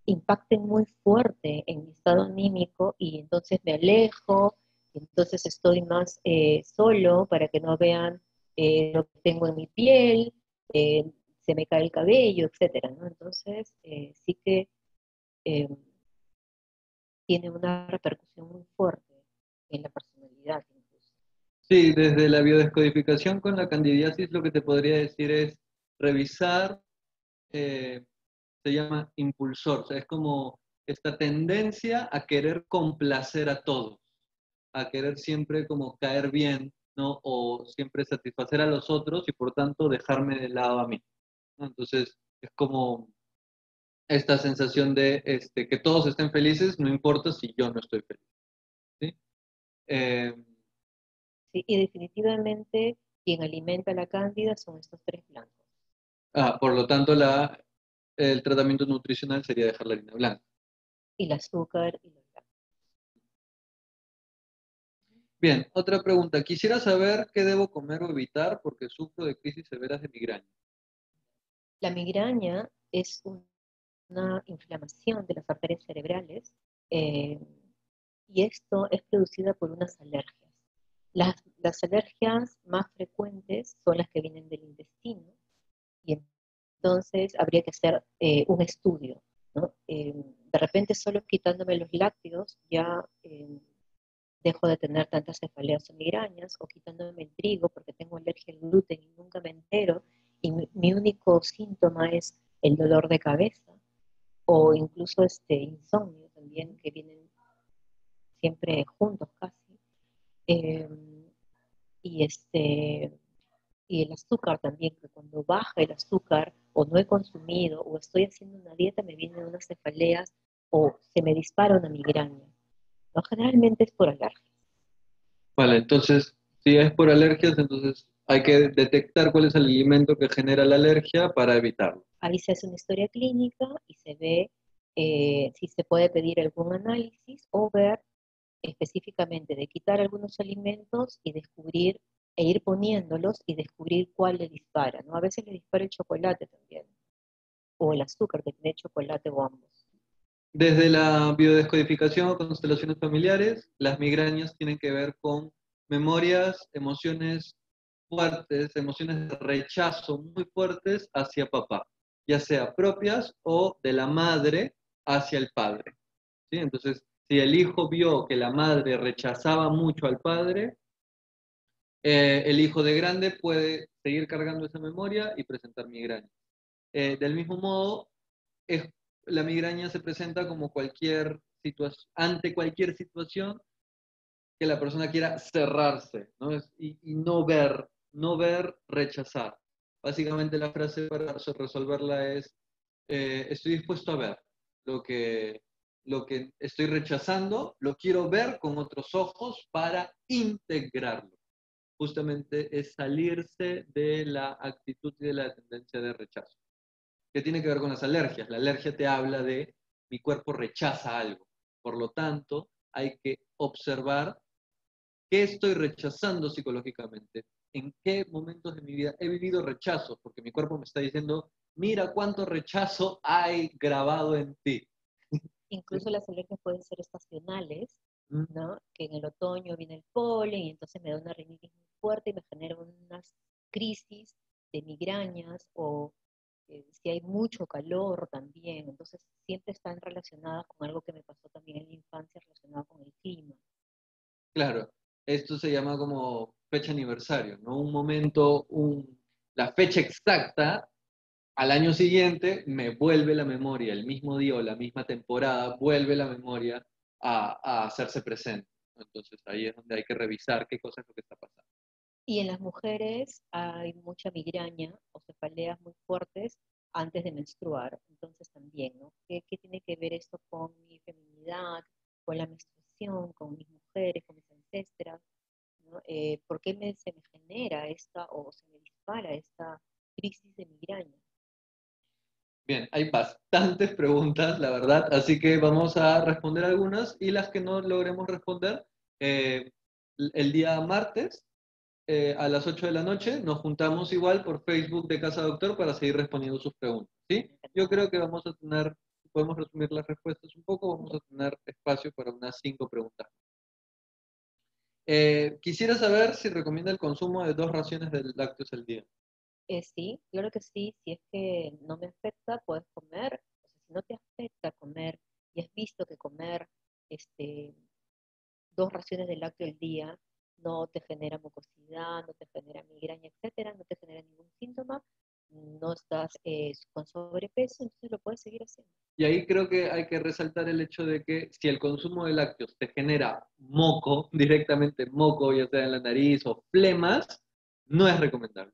Speaker 1: impacten muy fuerte en mi estado anímico y entonces me alejo, entonces estoy más solo para que no vean lo que tengo en mi piel, eh, se me cae el cabello, etcétera, ¿no? Entonces sí que eh, tiene una repercusión muy fuerte en la personalidad incluso.
Speaker 2: Sí, desde la biodescodificación con la candidiasis lo que te podría decir es revisar, eh, se llama impulsor, o sea, es como esta tendencia a querer complacer a todos, a querer siempre como caer bien, ¿no? O siempre satisfacer a los otros y por tanto dejarme de lado a mí, ¿no? Entonces es como esta sensación de que todos estén felices, no importa si yo no estoy feliz, ¿sí? Eh,
Speaker 1: Sí, y definitivamente quien alimenta la cándida son estos tres blancos.
Speaker 2: por lo tanto, el tratamiento nutricional sería dejar la harina blanca.
Speaker 1: Y el azúcar y los lácteos.
Speaker 2: Bien, otra pregunta. Quisiera saber qué debo comer o evitar porque sufro de crisis severas de migraña.
Speaker 1: La migraña es una inflamación de las arterias cerebrales eh, y esto es producida por unas alergias. Las alergias más frecuentes son las que vienen del intestino y entonces habría que hacer un estudio, ¿no? De repente solo quitándome los lácteos ya dejo de tener tantas cefaleas o migrañas, o quitándome el trigo porque tengo alergia al gluten y nunca me entero, y mi único síntoma es el dolor de cabeza, o incluso insomnio también, que vienen siempre juntos casi, eh, y, y el azúcar también, que cuando baja el azúcar, o no he consumido, o estoy haciendo una dieta, me vienen unas cefaleas, o se me dispara una migraña. ¿No? Generalmente es por alergia.
Speaker 2: Vale, entonces, si es por alergias, entonces hay que detectar cuál es el alimento que genera la alergia para evitarlo.
Speaker 1: Ahí se hace una historia clínica y se ve si se puede pedir algún análisis o ver específicamente de quitar algunos alimentos y descubrir, e ir poniéndolos y descubrir cuál le dispara, ¿no? A veces le dispara el chocolate también, o el azúcar que tiene chocolate o ambos.
Speaker 2: Desde la biodescodificación o constelaciones familiares, las migrañas tienen que ver con memorias, emociones fuertes, emociones de rechazo muy fuertes hacia papá, ya sea propias o de la madre hacia el padre, ¿sí? Entonces, si el hijo vio que la madre rechazaba mucho al padre, el hijo de grande puede seguir cargando esa memoria y presentar migraña. Del mismo modo, es, la migraña se presenta como ante cualquier situación que la persona quiera cerrarse, ¿no? Y no ver, rechazar. Básicamente la frase para resolverla es, estoy dispuesto a ver lo que, lo que estoy rechazando, lo quiero ver con otros ojos para integrarlo. Justamente es salirse de la actitud y de la tendencia de rechazo. ¿Qué tiene que ver con las alergias? La alergia te habla de mi cuerpo rechaza algo. Por lo tanto, hay que observar qué estoy rechazando psicológicamente, en qué momentos de mi vida he vivido rechazo, porque mi cuerpo me está diciendo, mira cuánto rechazo hay grabado en ti.
Speaker 1: Incluso las alergias pueden ser estacionales,
Speaker 2: ¿Mm?
Speaker 1: ¿no? Que en el otoño viene el polen y entonces me da una rinitis muy fuerte y me genera unas crisis de migrañas, o si hay mucho calor también, entonces siempre están relacionadas con algo que me pasó también en la infancia relacionado con el clima.
Speaker 2: Claro, esto se llama como fecha aniversario, ¿no? Un momento, la fecha exacta al año siguiente me vuelve la memoria, el mismo día o la misma temporada, vuelve la memoria a hacerse presente. Entonces ahí es donde hay que revisar qué cosa es lo que está pasando.
Speaker 1: Y en las mujeres hay mucha migraña o cefaleas muy fuertes antes de menstruar, entonces también, ¿no? ¿Qué tiene que ver esto con mi feminidad, con la menstruación, con mis mujeres, con mis ancestras? ¿No? ¿Por qué se me genera esta o se me dispara esta crisis de migraña?
Speaker 2: Bien, hay bastantes preguntas, la verdad, así que vamos a responder algunas y las que no logremos responder, eh, el día martes a las 8 de la noche nos juntamos igual por Facebook de Casa Doctor para seguir respondiendo sus preguntas, ¿sí? Yo creo que vamos a tener, si podemos resumir las respuestas un poco, vamos a tener espacio para unas 5 preguntas. Quisiera saber si recomienda el consumo de 2 raciones de lácteos al día.
Speaker 1: Sí, claro que sí. Si es que no me afecta, puedes comer. O sea, si no te afecta comer y has visto que comer este, 2 raciones de lácteo al día no te genera mucosidad, no te genera migraña, etcétera, no te genera ningún síntoma, no estás con sobrepeso, entonces lo puedes seguir haciendo.
Speaker 2: Y ahí creo que hay que resaltar el hecho de que si el consumo de lácteos te genera moco, directamente moco, ya sea en la nariz o flemas, no es recomendable.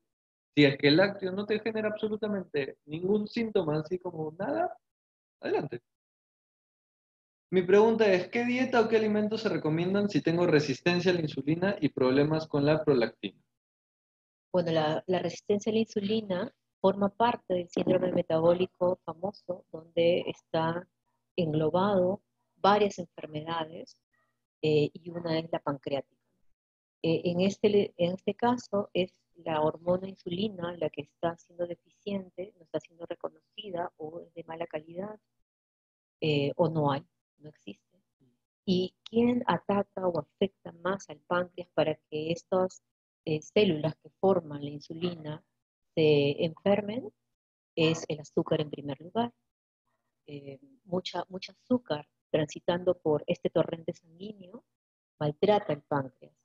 Speaker 2: Si es que el lácteo no te genera absolutamente ningún síntoma, así como nada, adelante. Mi pregunta es, ¿qué dieta o qué alimentos se recomiendan si tengo resistencia a la insulina y problemas con la prolactina?
Speaker 1: Bueno, la resistencia a la insulina forma parte del síndrome metabólico famoso, donde está englobado varias enfermedades y una es la pancreática. En este caso es la hormona insulina la que está siendo deficiente, no está siendo reconocida o es de mala calidad o no hay, no existe. ¿Y quién ataca o afecta más al páncreas para que estas células que forman la insulina se enfermen? Es el azúcar en primer lugar. Mucha azúcar transitando por este torrente sanguíneo maltrata el páncreas,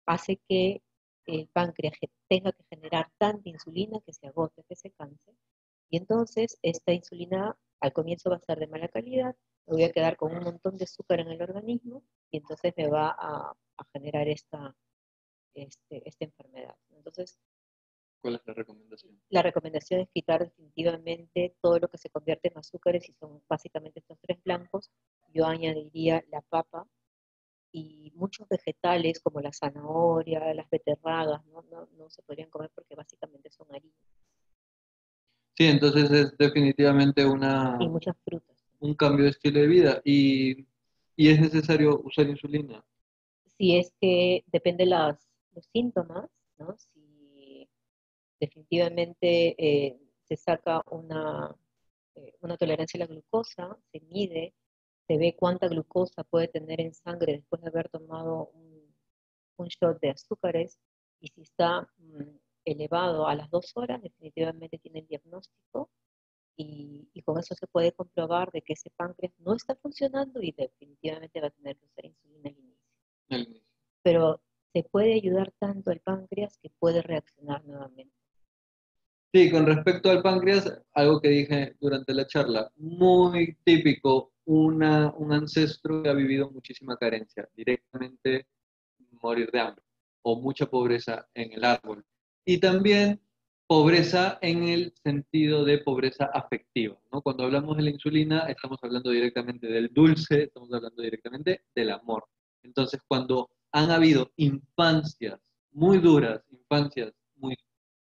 Speaker 1: hace que el páncreas tenga que generar tanta insulina que se agote, que se canse, y entonces esta insulina al comienzo va a ser de mala calidad, me voy a quedar con un montón de azúcar en el organismo y entonces me va a generar esta enfermedad. Entonces,
Speaker 2: ¿Cuál es la recomendación?
Speaker 1: la recomendación es quitar definitivamente todo lo que se convierte en azúcares y son básicamente estos tres blancos. Yo añadiría la papa, y muchos vegetales como la zanahoria, las beterragas, no se podrían comer porque básicamente son harinas.
Speaker 2: Sí, entonces es definitivamente
Speaker 1: Y muchas frutas.
Speaker 2: un cambio de estilo de vida y es necesario usar insulina.
Speaker 1: Si es que depende los síntomas, ¿no? Si definitivamente se saca una tolerancia a la glucosa, se mide, se ve cuánta glucosa puede tener en sangre después de haber tomado un shot de azúcares, y si está elevado a las 2 horas, definitivamente tiene el diagnóstico, y con eso se puede comprobar de que ese páncreas no está funcionando y definitivamente va a tener que usar insulina al inicio.
Speaker 2: El inicio.
Speaker 1: Pero se puede ayudar tanto al páncreas que puede reaccionar nuevamente.
Speaker 2: Sí, con respecto al páncreas, algo que dije durante la charla, muy típico, un ancestro que ha vivido muchísima carencia, directamente morir de hambre o mucha pobreza en el árbol. Y también pobreza en el sentido de pobreza afectiva, ¿no? Cuando hablamos de la insulina, estamos hablando directamente del dulce, estamos hablando directamente del amor. Entonces, cuando han habido infancias muy duras, infancias muy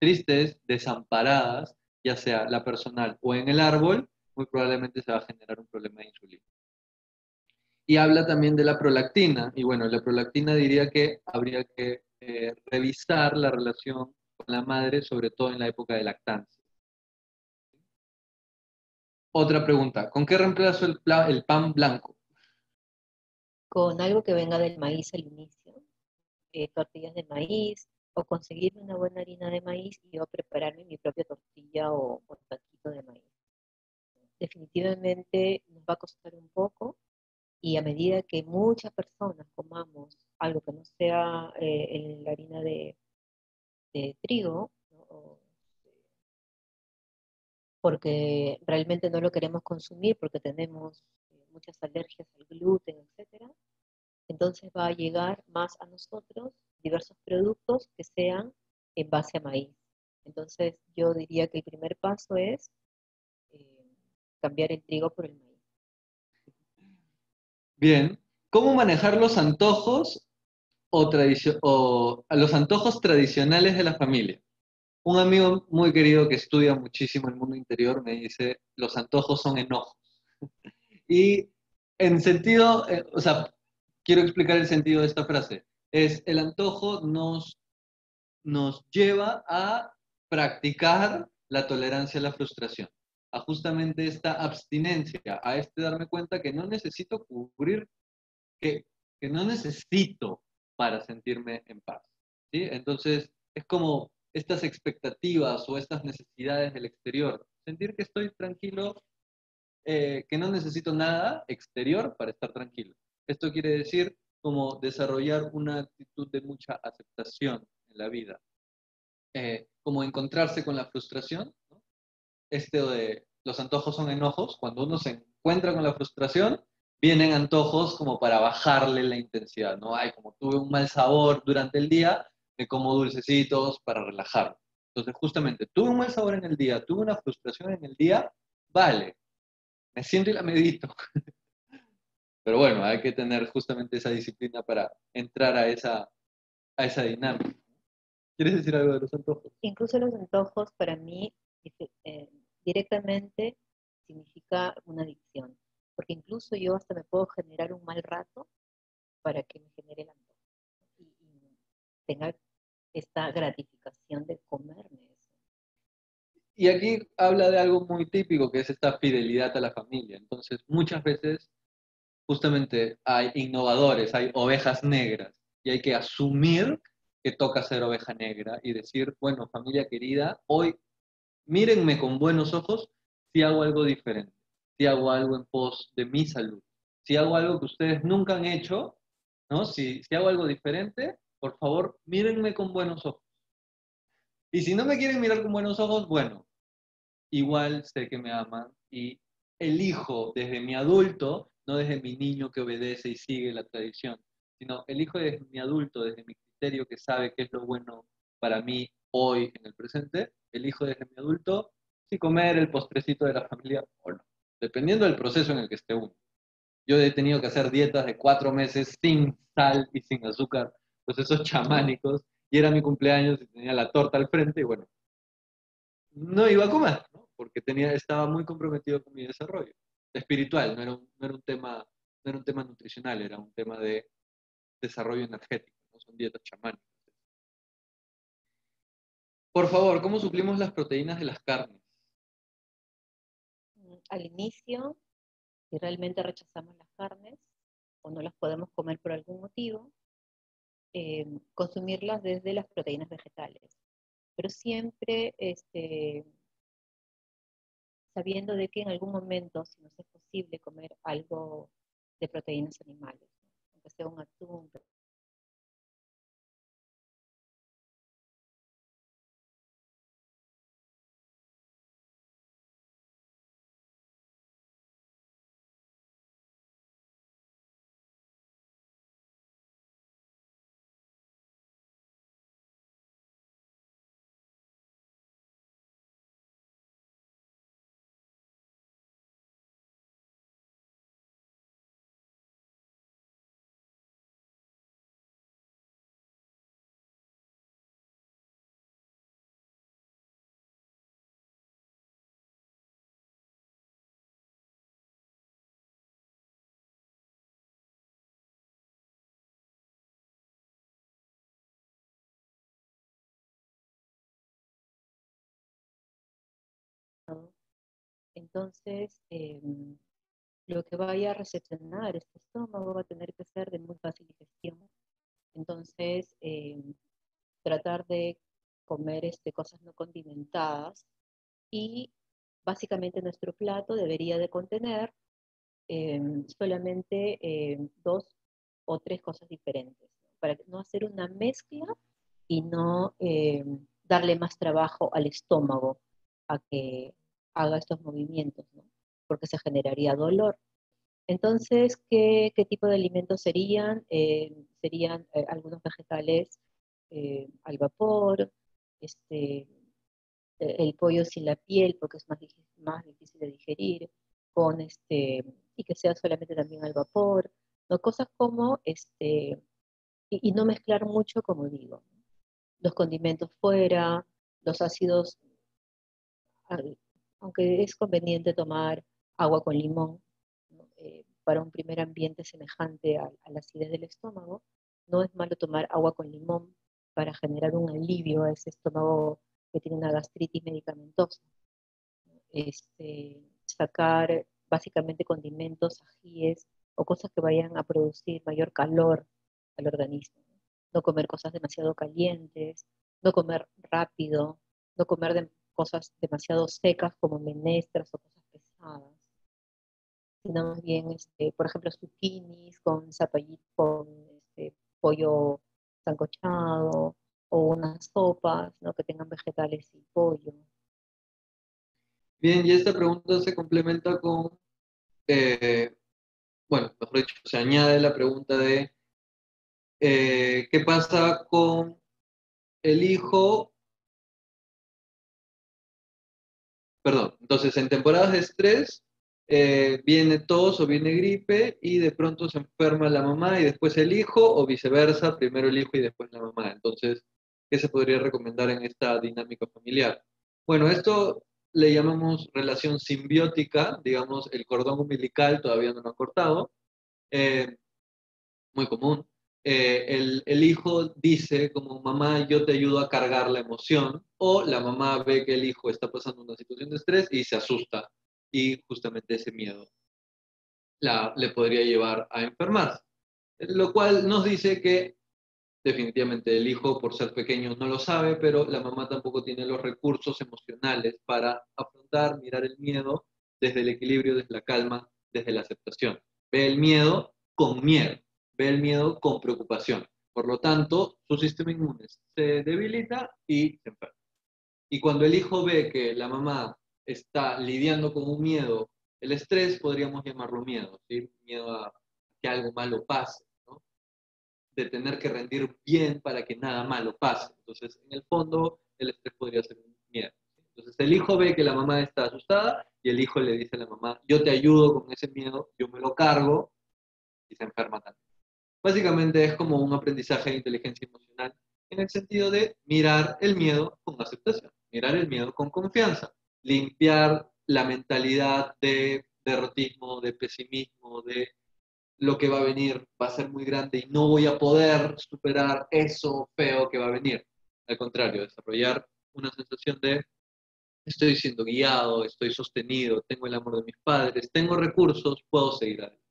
Speaker 2: tristes, desamparadas, ya sea la personal o en el árbol, muy probablemente se va a generar un problema de insulina. Y habla también de la prolactina, y bueno, la prolactina diría que habría que revisar la relación con la madre, sobre todo en la época de lactancia. Otra pregunta, ¿con qué reemplazo el pan blanco?
Speaker 1: Con algo que venga del maíz al inicio, tortillas de maíz, o conseguirme una buena harina de maíz y yo prepararme mi propia tortilla o taquito de maíz. Definitivamente nos va a costar un poco, y a medida que muchas personas comamos algo que no sea en la harina de trigo, ¿no? Porque realmente no lo queremos consumir porque tenemos muchas alergias al gluten, etcétera, entonces va a llegar más a nosotros diversos productos que sean en base a maíz. Entonces yo diría que el primer paso es eh, cambiar el trigo por el maíz.
Speaker 2: Bien, ¿cómo manejar los antojos o los antojos tradicionales de la familia? Un amigo muy querido que estudia muchísimo el mundo interior me dice, los antojos son enojos. Y en sentido, o sea, quiero explicar el sentido de esta frase. Es, el antojo nos lleva a practicar la tolerancia a la frustración, a justamente esta abstinencia, a este darme cuenta que no necesito cubrir, que, que no necesito para sentirme en paz. ¿Sí? Entonces, es como estas expectativas o estas necesidades del exterior, sentir que estoy tranquilo, que no necesito nada exterior para estar tranquilo. Esto quiere decir como desarrollar una actitud de mucha aceptación en la vida, como encontrarse con la frustración, ¿no? Este de los antojos son enojos, cuando uno se encuentra con la frustración, vienen antojos como para bajarle la intensidad, ¿no? Ay, como tuve un mal sabor durante el día, me como dulcecitos para relajarme. Entonces, justamente, tuve un mal sabor en el día, tuve una frustración en el día, vale, me siento y la medito. Pero bueno, hay que tener justamente esa disciplina para entrar a esa dinámica. ¿Quieres decir algo de los antojos?
Speaker 1: Incluso los antojos para mí eh, directamente significa una adicción, porque incluso yo hasta me puedo generar un mal rato para que me genere el antojo y tenga esta gratificación de comerme eso.
Speaker 2: Y aquí habla de algo muy típico, que es esta fidelidad a la familia. Entonces, muchas veces, justamente, hay innovadores, hay ovejas negras, y hay que asumir que toca ser oveja negra y decir, bueno, familia querida, hoy mírenme con buenos ojos si hago algo diferente, si hago algo en pos de mi salud, si hago algo que ustedes nunca han hecho, ¿no? Si hago algo diferente, por favor, mírenme con buenos ojos. Y si no me quieren mirar con buenos ojos, bueno, igual sé que me aman y elijo desde mi adulto, no desde mi niño que obedece y sigue la tradición, sino elijo desde mi adulto, desde mi criterio que sabe qué es lo bueno para mí hoy en el presente, elijo desde mi adulto si comer el postrecito de la familia o no, dependiendo del proceso en el que esté uno. Yo he tenido que hacer dietas de 4 meses sin sal y sin azúcar, procesos chamánicos, y era mi cumpleaños y tenía la torta al frente y bueno, no iba a comer, ¿no? Porque estaba muy comprometido con mi desarrollo espiritual, no era un tema, no era un tema nutricional, era un tema de desarrollo energético, ¿no? Son dietas chamánicas. Por favor, ¿cómo suplimos las proteínas de las carnes?
Speaker 1: Al inicio, si realmente rechazamos las carnes o no las podemos comer por algún motivo, consumirlas desde las proteínas vegetales. Pero siempre sabiendo de que en algún momento, si nos es posible comer algo de proteínas animales, ¿no? Aunque sea un atún. Entonces, lo que vaya a recepcionar este estómago va a tener que ser de muy fácil digestión. Entonces, tratar de comer cosas no condimentadas y básicamente nuestro plato debería de contener solamente 2 o 3 cosas diferentes, ¿no? Para no hacer una mezcla y no darle más trabajo al estómago a que haga estos movimientos, ¿no? Porque se generaría dolor. Entonces, ¿qué tipo de alimentos serían? Serían algunos vegetales al vapor, este, el pollo sin la piel, porque es más difícil de digerir, y que sea solamente también al vapor, ¿no? Cosas como, y no mezclar mucho, como digo, ¿no? Los condimentos fuera, los ácidos, aunque es conveniente tomar agua con limón, ¿no? Para un primer ambiente semejante a la acidez del estómago, no es malo tomar agua con limón para generar un alivio a ese estómago que tiene una gastritis medicamentosa. Sacar básicamente condimentos, ajíes o cosas que vayan a producir mayor calor al organismo. No comer cosas demasiado calientes, no comer rápido, no comer cosas demasiado secas como menestras o cosas pesadas, sino más bien, por ejemplo, zucchinis con zapallitos, con pollo sancochado o unas sopas, ¿no? Que tengan vegetales y pollo.
Speaker 2: Bien, y esta pregunta se complementa con, bueno, mejor dicho, se añade la pregunta de qué pasa con el hijo. Perdón, entonces en temporadas de estrés viene tos o viene gripe y de pronto se enferma la mamá y después el hijo o viceversa, primero el hijo y después la mamá. Entonces, ¿qué se podría recomendar en esta dinámica familiar? Bueno, esto le llamamos relación simbiótica, digamos, el cordón umbilical todavía no lo han cortado, eh, muy común. El hijo dice como mamá, yo te ayudo a cargar la emoción, o la mamá ve que el hijo está pasando una situación de estrés y se asusta, y justamente ese miedo le podría llevar a enfermarse. Lo cual nos dice que definitivamente el hijo, por ser pequeño, no lo sabe, pero la mamá tampoco tiene los recursos emocionales para afrontar, mirar el miedo desde el equilibrio, desde la calma, desde la aceptación. Ve el miedo con miedo, ve el miedo con preocupación. Por lo tanto, su sistema inmune se debilita y se enferma. Y cuando el hijo ve que la mamá está lidiando con un miedo, el estrés podríamos llamarlo miedo, ¿sí? Miedo a que algo malo pase, ¿no? De tener que rendir bien para que nada malo pase. Entonces, en el fondo, el estrés podría ser un miedo. Entonces, el hijo ve que la mamá está asustada y el hijo le dice a la mamá, yo te ayudo con ese miedo, yo me lo cargo y se enferma también. Básicamente es como un aprendizaje de inteligencia emocional en el sentido de mirar el miedo con aceptación, mirar el miedo con confianza, limpiar la mentalidad de derrotismo, de pesimismo, de lo que va a venir va a ser muy grande y no voy a poder superar eso feo que va a venir. Al contrario, desarrollar una sensación de estoy siendo guiado, estoy sostenido, tengo el amor de mis padres, tengo recursos, puedo seguir adelante.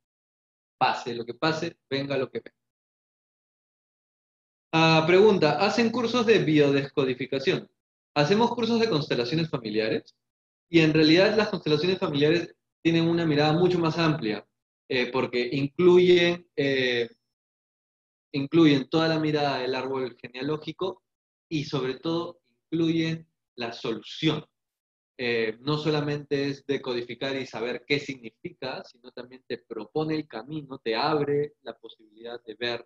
Speaker 2: Pase lo que pase, venga lo que venga. Pregunta, ¿hacen cursos de biodescodificación? Hacemos cursos de constelaciones familiares y en realidad las constelaciones familiares tienen una mirada mucho más amplia porque incluyen toda la mirada del árbol genealógico y sobre todo incluyen la solución. No solamente es decodificar y saber qué significa, sino también te propone el camino, te abre la posibilidad de ver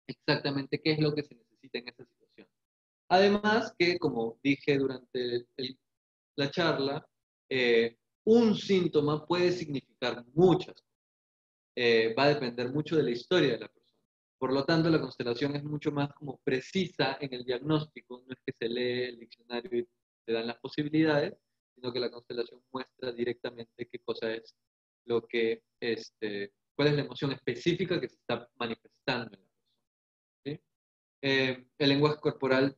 Speaker 2: exactamente qué es lo que se necesita en esa situación. Además que, como dije durante la charla, un síntoma puede significar muchas cosas. Va a depender mucho de la historia de la persona. Por lo tanto, la constelación es mucho más como precisa en el diagnóstico, no es que se lee el diccionario y te dan las posibilidades, sino que la constelación muestra directamente qué cosa es lo que, cuál es la emoción específica que se está manifestando en la persona. ¿Sí? El lenguaje corporal,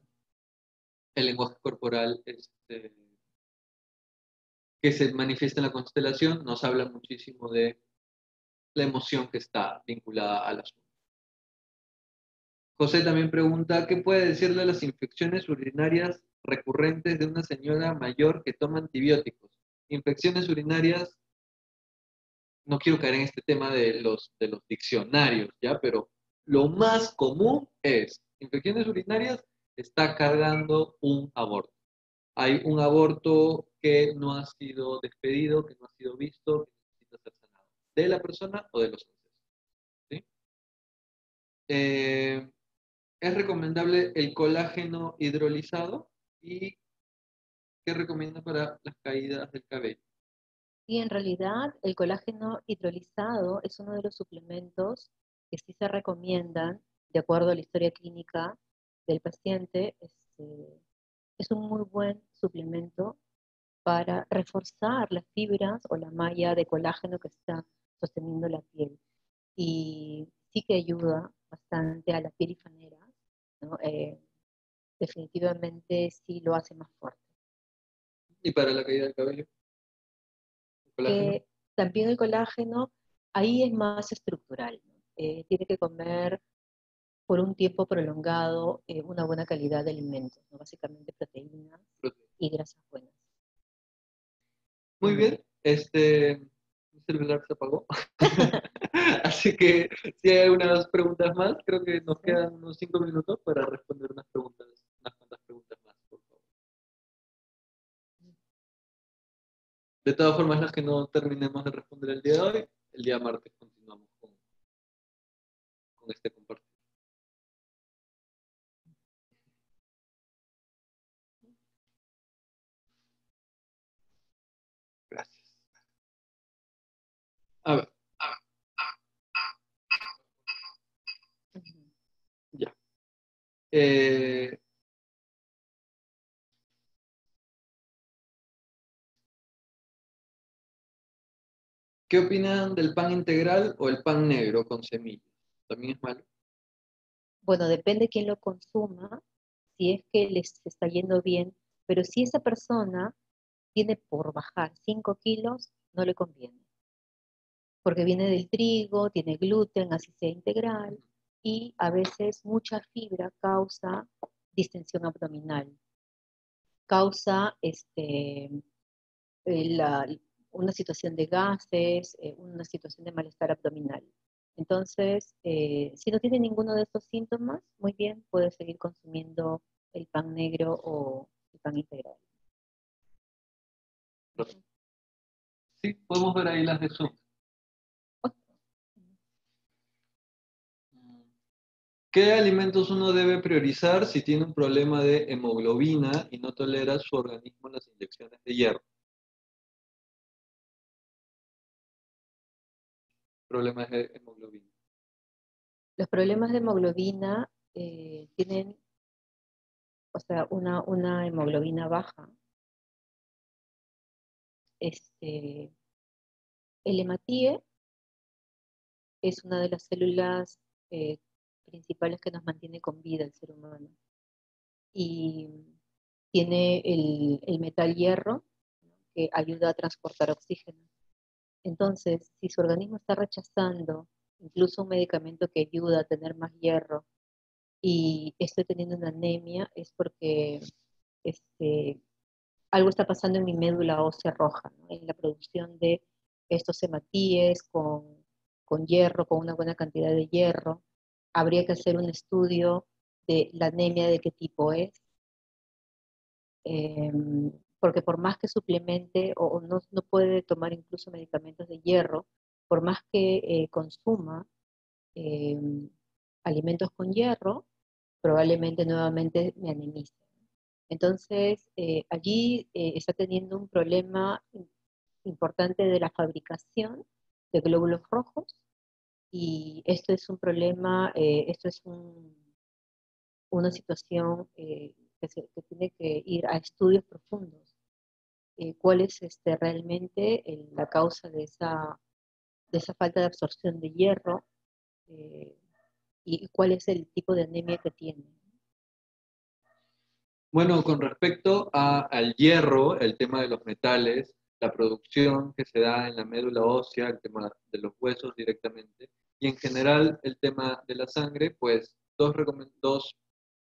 Speaker 2: que se manifiesta en la constelación nos habla muchísimo de la emoción que está vinculada al asunto. José también pregunta, ¿qué puede decirle de las infecciones urinarias recurrentes de una señora mayor que toma antibióticos? Infecciones urinarias, no quiero caer en este tema de los diccionarios, ¿ya? Pero lo más común es, infecciones urinarias está cargando un aborto. Hay un aborto que no ha sido despedido, que no ha sido visto, que necesita ser sanado. De la persona o de los ancestros. ¿Sí? Es recomendable el colágeno hidrolizado y ¿qué recomienda para las caídas del cabello?
Speaker 1: Y en realidad el colágeno hidrolizado es uno de los suplementos que sí se recomiendan, de acuerdo a la historia clínica del paciente, es un muy buen suplemento para reforzar las fibras o la malla de colágeno que está sosteniendo la piel. Y sí que ayuda bastante a la piel y fanera, ¿no? Definitivamente sí lo hace más fuerte.
Speaker 2: ¿Y para la caída del cabello? ¿El colágeno?
Speaker 1: También el colágeno, ahí es más estructural, ¿no? Tiene que comer por un tiempo prolongado una buena calidad de alimentos, ¿no? Básicamente proteínas y grasas buenas.
Speaker 2: Muy bien, mi celular se apagó. Así que si hay algunas preguntas más, creo que nos quedan unos 5 minutos para responder unas cuantas preguntas más, por favor. De todas formas, las que no terminemos de responder el día de hoy, el día martes continuamos con este compartir. Gracias. A ver, ya. ¿Qué opinan del pan integral o el pan negro con semillas? ¿También es malo?
Speaker 1: Bueno, depende quién lo consuma, si es que les está yendo bien, pero si esa persona tiene por bajar 5 kilos, no le conviene, porque viene del trigo, tiene gluten, así sea integral, y a veces mucha fibra causa distensión abdominal, causa la- una situación de gases, una situación de malestar abdominal. Entonces, si no tiene ninguno de estos síntomas, muy bien, puede seguir consumiendo el pan negro o el pan integral.
Speaker 2: Sí, podemos ver ahí las de Zoom. ¿Qué alimentos uno debe priorizar si tiene un problema de hemoglobina y no tolera su organismo las inyecciones de hierro? Problemas de hemoglobina.
Speaker 1: Los problemas de hemoglobina tienen, o sea, una hemoglobina baja. El hematíe es una de las células eh, principales que nos mantiene con vida el ser humano. Y tiene el metal hierro, ¿no? Que ayuda a transportar oxígeno. Entonces, si su organismo está rechazando incluso un medicamento que ayuda a tener más hierro y estoy teniendo una anemia, es porque algo está pasando en mi médula ósea roja, ¿no? En la producción de estos hematíes con hierro, con una buena cantidad de hierro. Habría que hacer un estudio de la anemia, de qué tipo es, eh, porque por más que suplemente o no puede tomar incluso medicamentos de hierro, por más que consuma eh, alimentos con hierro, probablemente nuevamente me anemice. Entonces, allí está teniendo un problema importante de la fabricación de glóbulos rojos y esto es un problema, esto es una situación que tiene que ir a estudios profundos. ¿Cuál es realmente la causa de esa falta de absorción de hierro eh, y cuál es el tipo de anemia que tiene?
Speaker 2: Bueno, con respecto al hierro, el tema de los metales, la producción que se da en la médula ósea, el tema de los huesos directamente, y en general el tema de la sangre, pues dos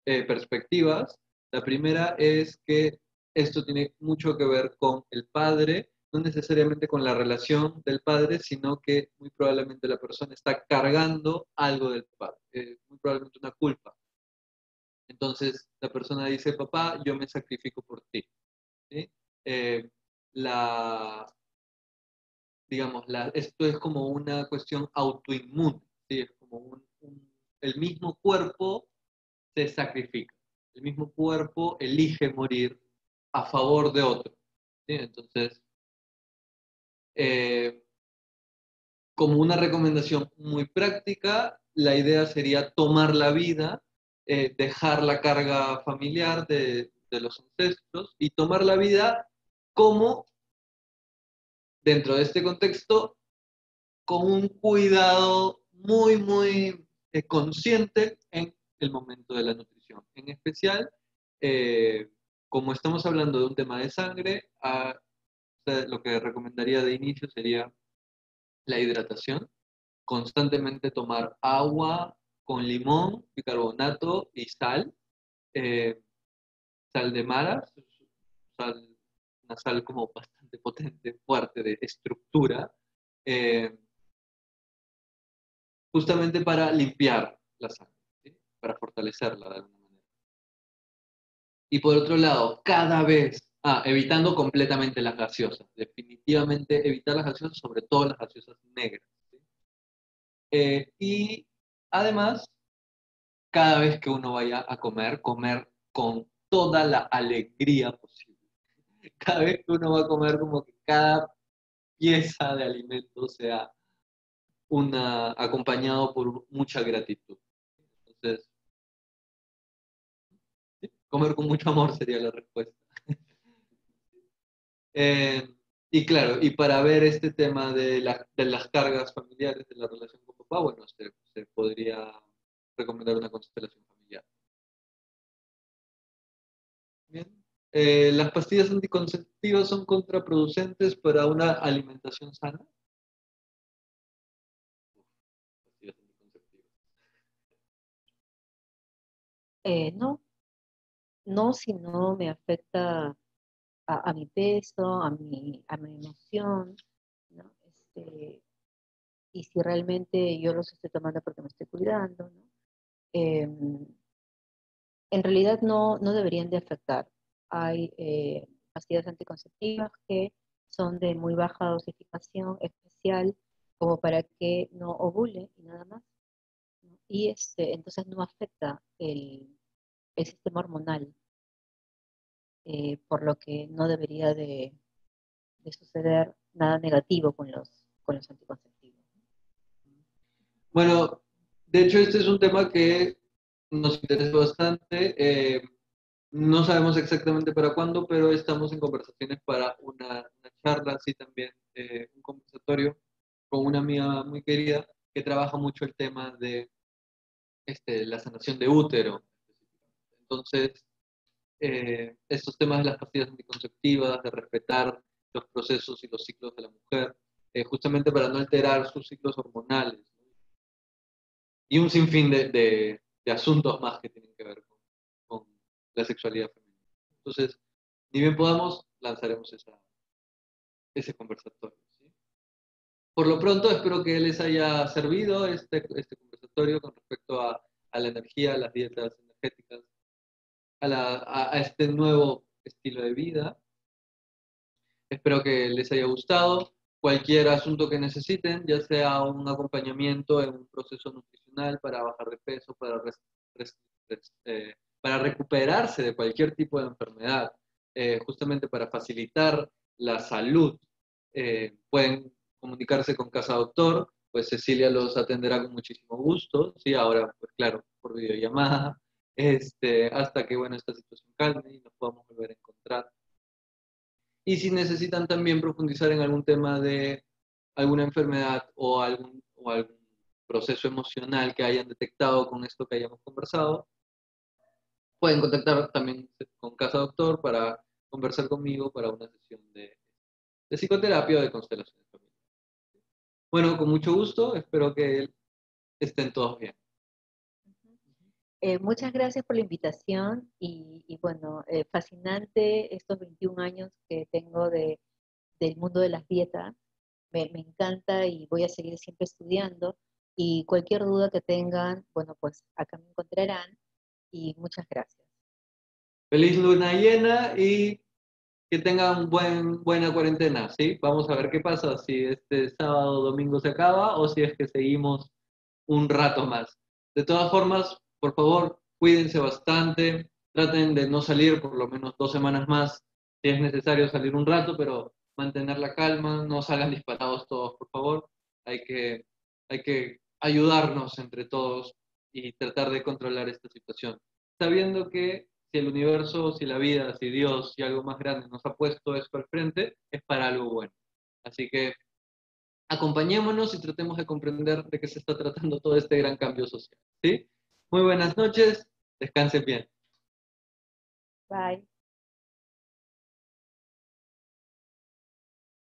Speaker 2: perspectivas. La primera es que esto tiene mucho que ver con el padre, no necesariamente con la relación del padre, sino que muy probablemente la persona está cargando algo del padre, muy probablemente una culpa. Entonces la persona dice, papá, yo me sacrifico por ti. ¿Sí? Eh, la, esto es como una cuestión autoinmune, ¿sí? Es como el mismo cuerpo se sacrifica, el mismo cuerpo elige morir a favor de otro. ¿Sí? Entonces, eh, como una recomendación muy práctica, la idea sería tomar la vida, dejar la carga familiar de los ancestros y tomar la vida como, dentro de este contexto, con un cuidado muy, muy consciente en el momento de la nutrición. En especial, como estamos hablando de un tema de sangre, o sea, lo que recomendaría de inicio sería la hidratación, constantemente tomar agua con limón, bicarbonato y sal, eh, sal de maras, sal, una sal como bastante potente, fuerte, de estructura, eh, justamente para limpiar la sangre, ¿sí? Para fortalecerla de alguna manera. Y por otro lado, cada vez, evitando completamente las gaseosas, definitivamente evitar las gaseosas, sobre todo las gaseosas negras, ¿sí? Y además, cada vez que uno vaya a comer, comer con toda la alegría posible. Cada vez que uno va a comer, como que cada pieza de alimento sea acompañado por mucha gratitud. Entonces, ¿sí? Comer con mucho amor sería la respuesta. Eh, y claro, y para ver este tema de las cargas familiares, de la relación con papá, bueno, se podría recomendar una constelación familiar. Bien. Las pastillas anticonceptivas son contraproducentes para una alimentación sana. Pastillas anticonceptivas.
Speaker 1: No, no si no me afecta a mi peso, a mi emoción, ¿no? Y si realmente yo los estoy tomando porque me estoy cuidando, ¿no? En realidad no deberían de afectar. Hay pastillas anticonceptivas que son de muy baja dosificación especial como para que no ovule y nada más, ¿no? Y entonces no afecta el sistema hormonal, por lo que no debería de suceder nada negativo con los anticonceptivos.
Speaker 2: Bueno, de hecho este es un tema que nos interesa bastante. No sabemos exactamente para cuándo, pero estamos en conversaciones para una charla, así también, un conversatorio con una amiga muy querida que trabaja mucho el tema de la sanación de útero. Entonces, estos temas de las pastillas anticonceptivas, de respetar los procesos y los ciclos de la mujer, justamente para no alterar sus ciclos hormonales, ¿no? Y un sinfín de asuntos más que tienen que ver con la sexualidad femenina. Entonces, ni bien podamos, lanzaremos ese conversatorio, ¿sí? Por lo pronto, espero que les haya servido este conversatorio con respecto a la energía, a las dietas energéticas, a este nuevo estilo de vida. Espero que les haya gustado. Cualquier asunto que necesiten, ya sea un acompañamiento en un proceso nutricional para bajar de peso, para recuperarse de cualquier tipo de enfermedad, justamente para facilitar la salud, pueden comunicarse con Casa Doctor, pues Cecilia los atenderá con muchísimo gusto, ¿sí? Ahora, pues claro, por videollamada, hasta que, bueno, esta situación calme y nos podamos volver a encontrar. Y si necesitan también profundizar en algún tema de alguna enfermedad o algún proceso emocional que hayan detectado con esto que hayamos conversado, pueden contactar también con Casa Doctor para conversar conmigo para una sesión de psicoterapia o de constelaciones familiares. Bueno, con mucho gusto, espero que estén todos bien.
Speaker 1: Muchas gracias por la invitación y bueno, fascinante estos 21 años que tengo del mundo de las dietas. Me encanta y voy a seguir siempre estudiando. Y cualquier duda que tengan, bueno, pues acá me encontrarán y muchas gracias.
Speaker 2: Feliz luna llena y que tengan buena cuarentena, ¿sí? Vamos a ver qué pasa, si este sábado o domingo se acaba o si es que seguimos un rato más. De todas formas, por favor, cuídense bastante, traten de no salir por lo menos 2 semanas más, si es necesario salir un rato, pero mantener la calma, no salgan disparados todos, por favor. Hay que, hay que ayudarnos entre todos y tratar de controlar esta situación, sabiendo que si el universo, si la vida, si Dios, si algo más grande nos ha puesto esto al frente, es para algo bueno. Así que acompañémonos y tratemos de comprender de qué se está tratando todo este gran cambio social. ¿Sí? Muy buenas noches, descansen bien.
Speaker 1: Bye.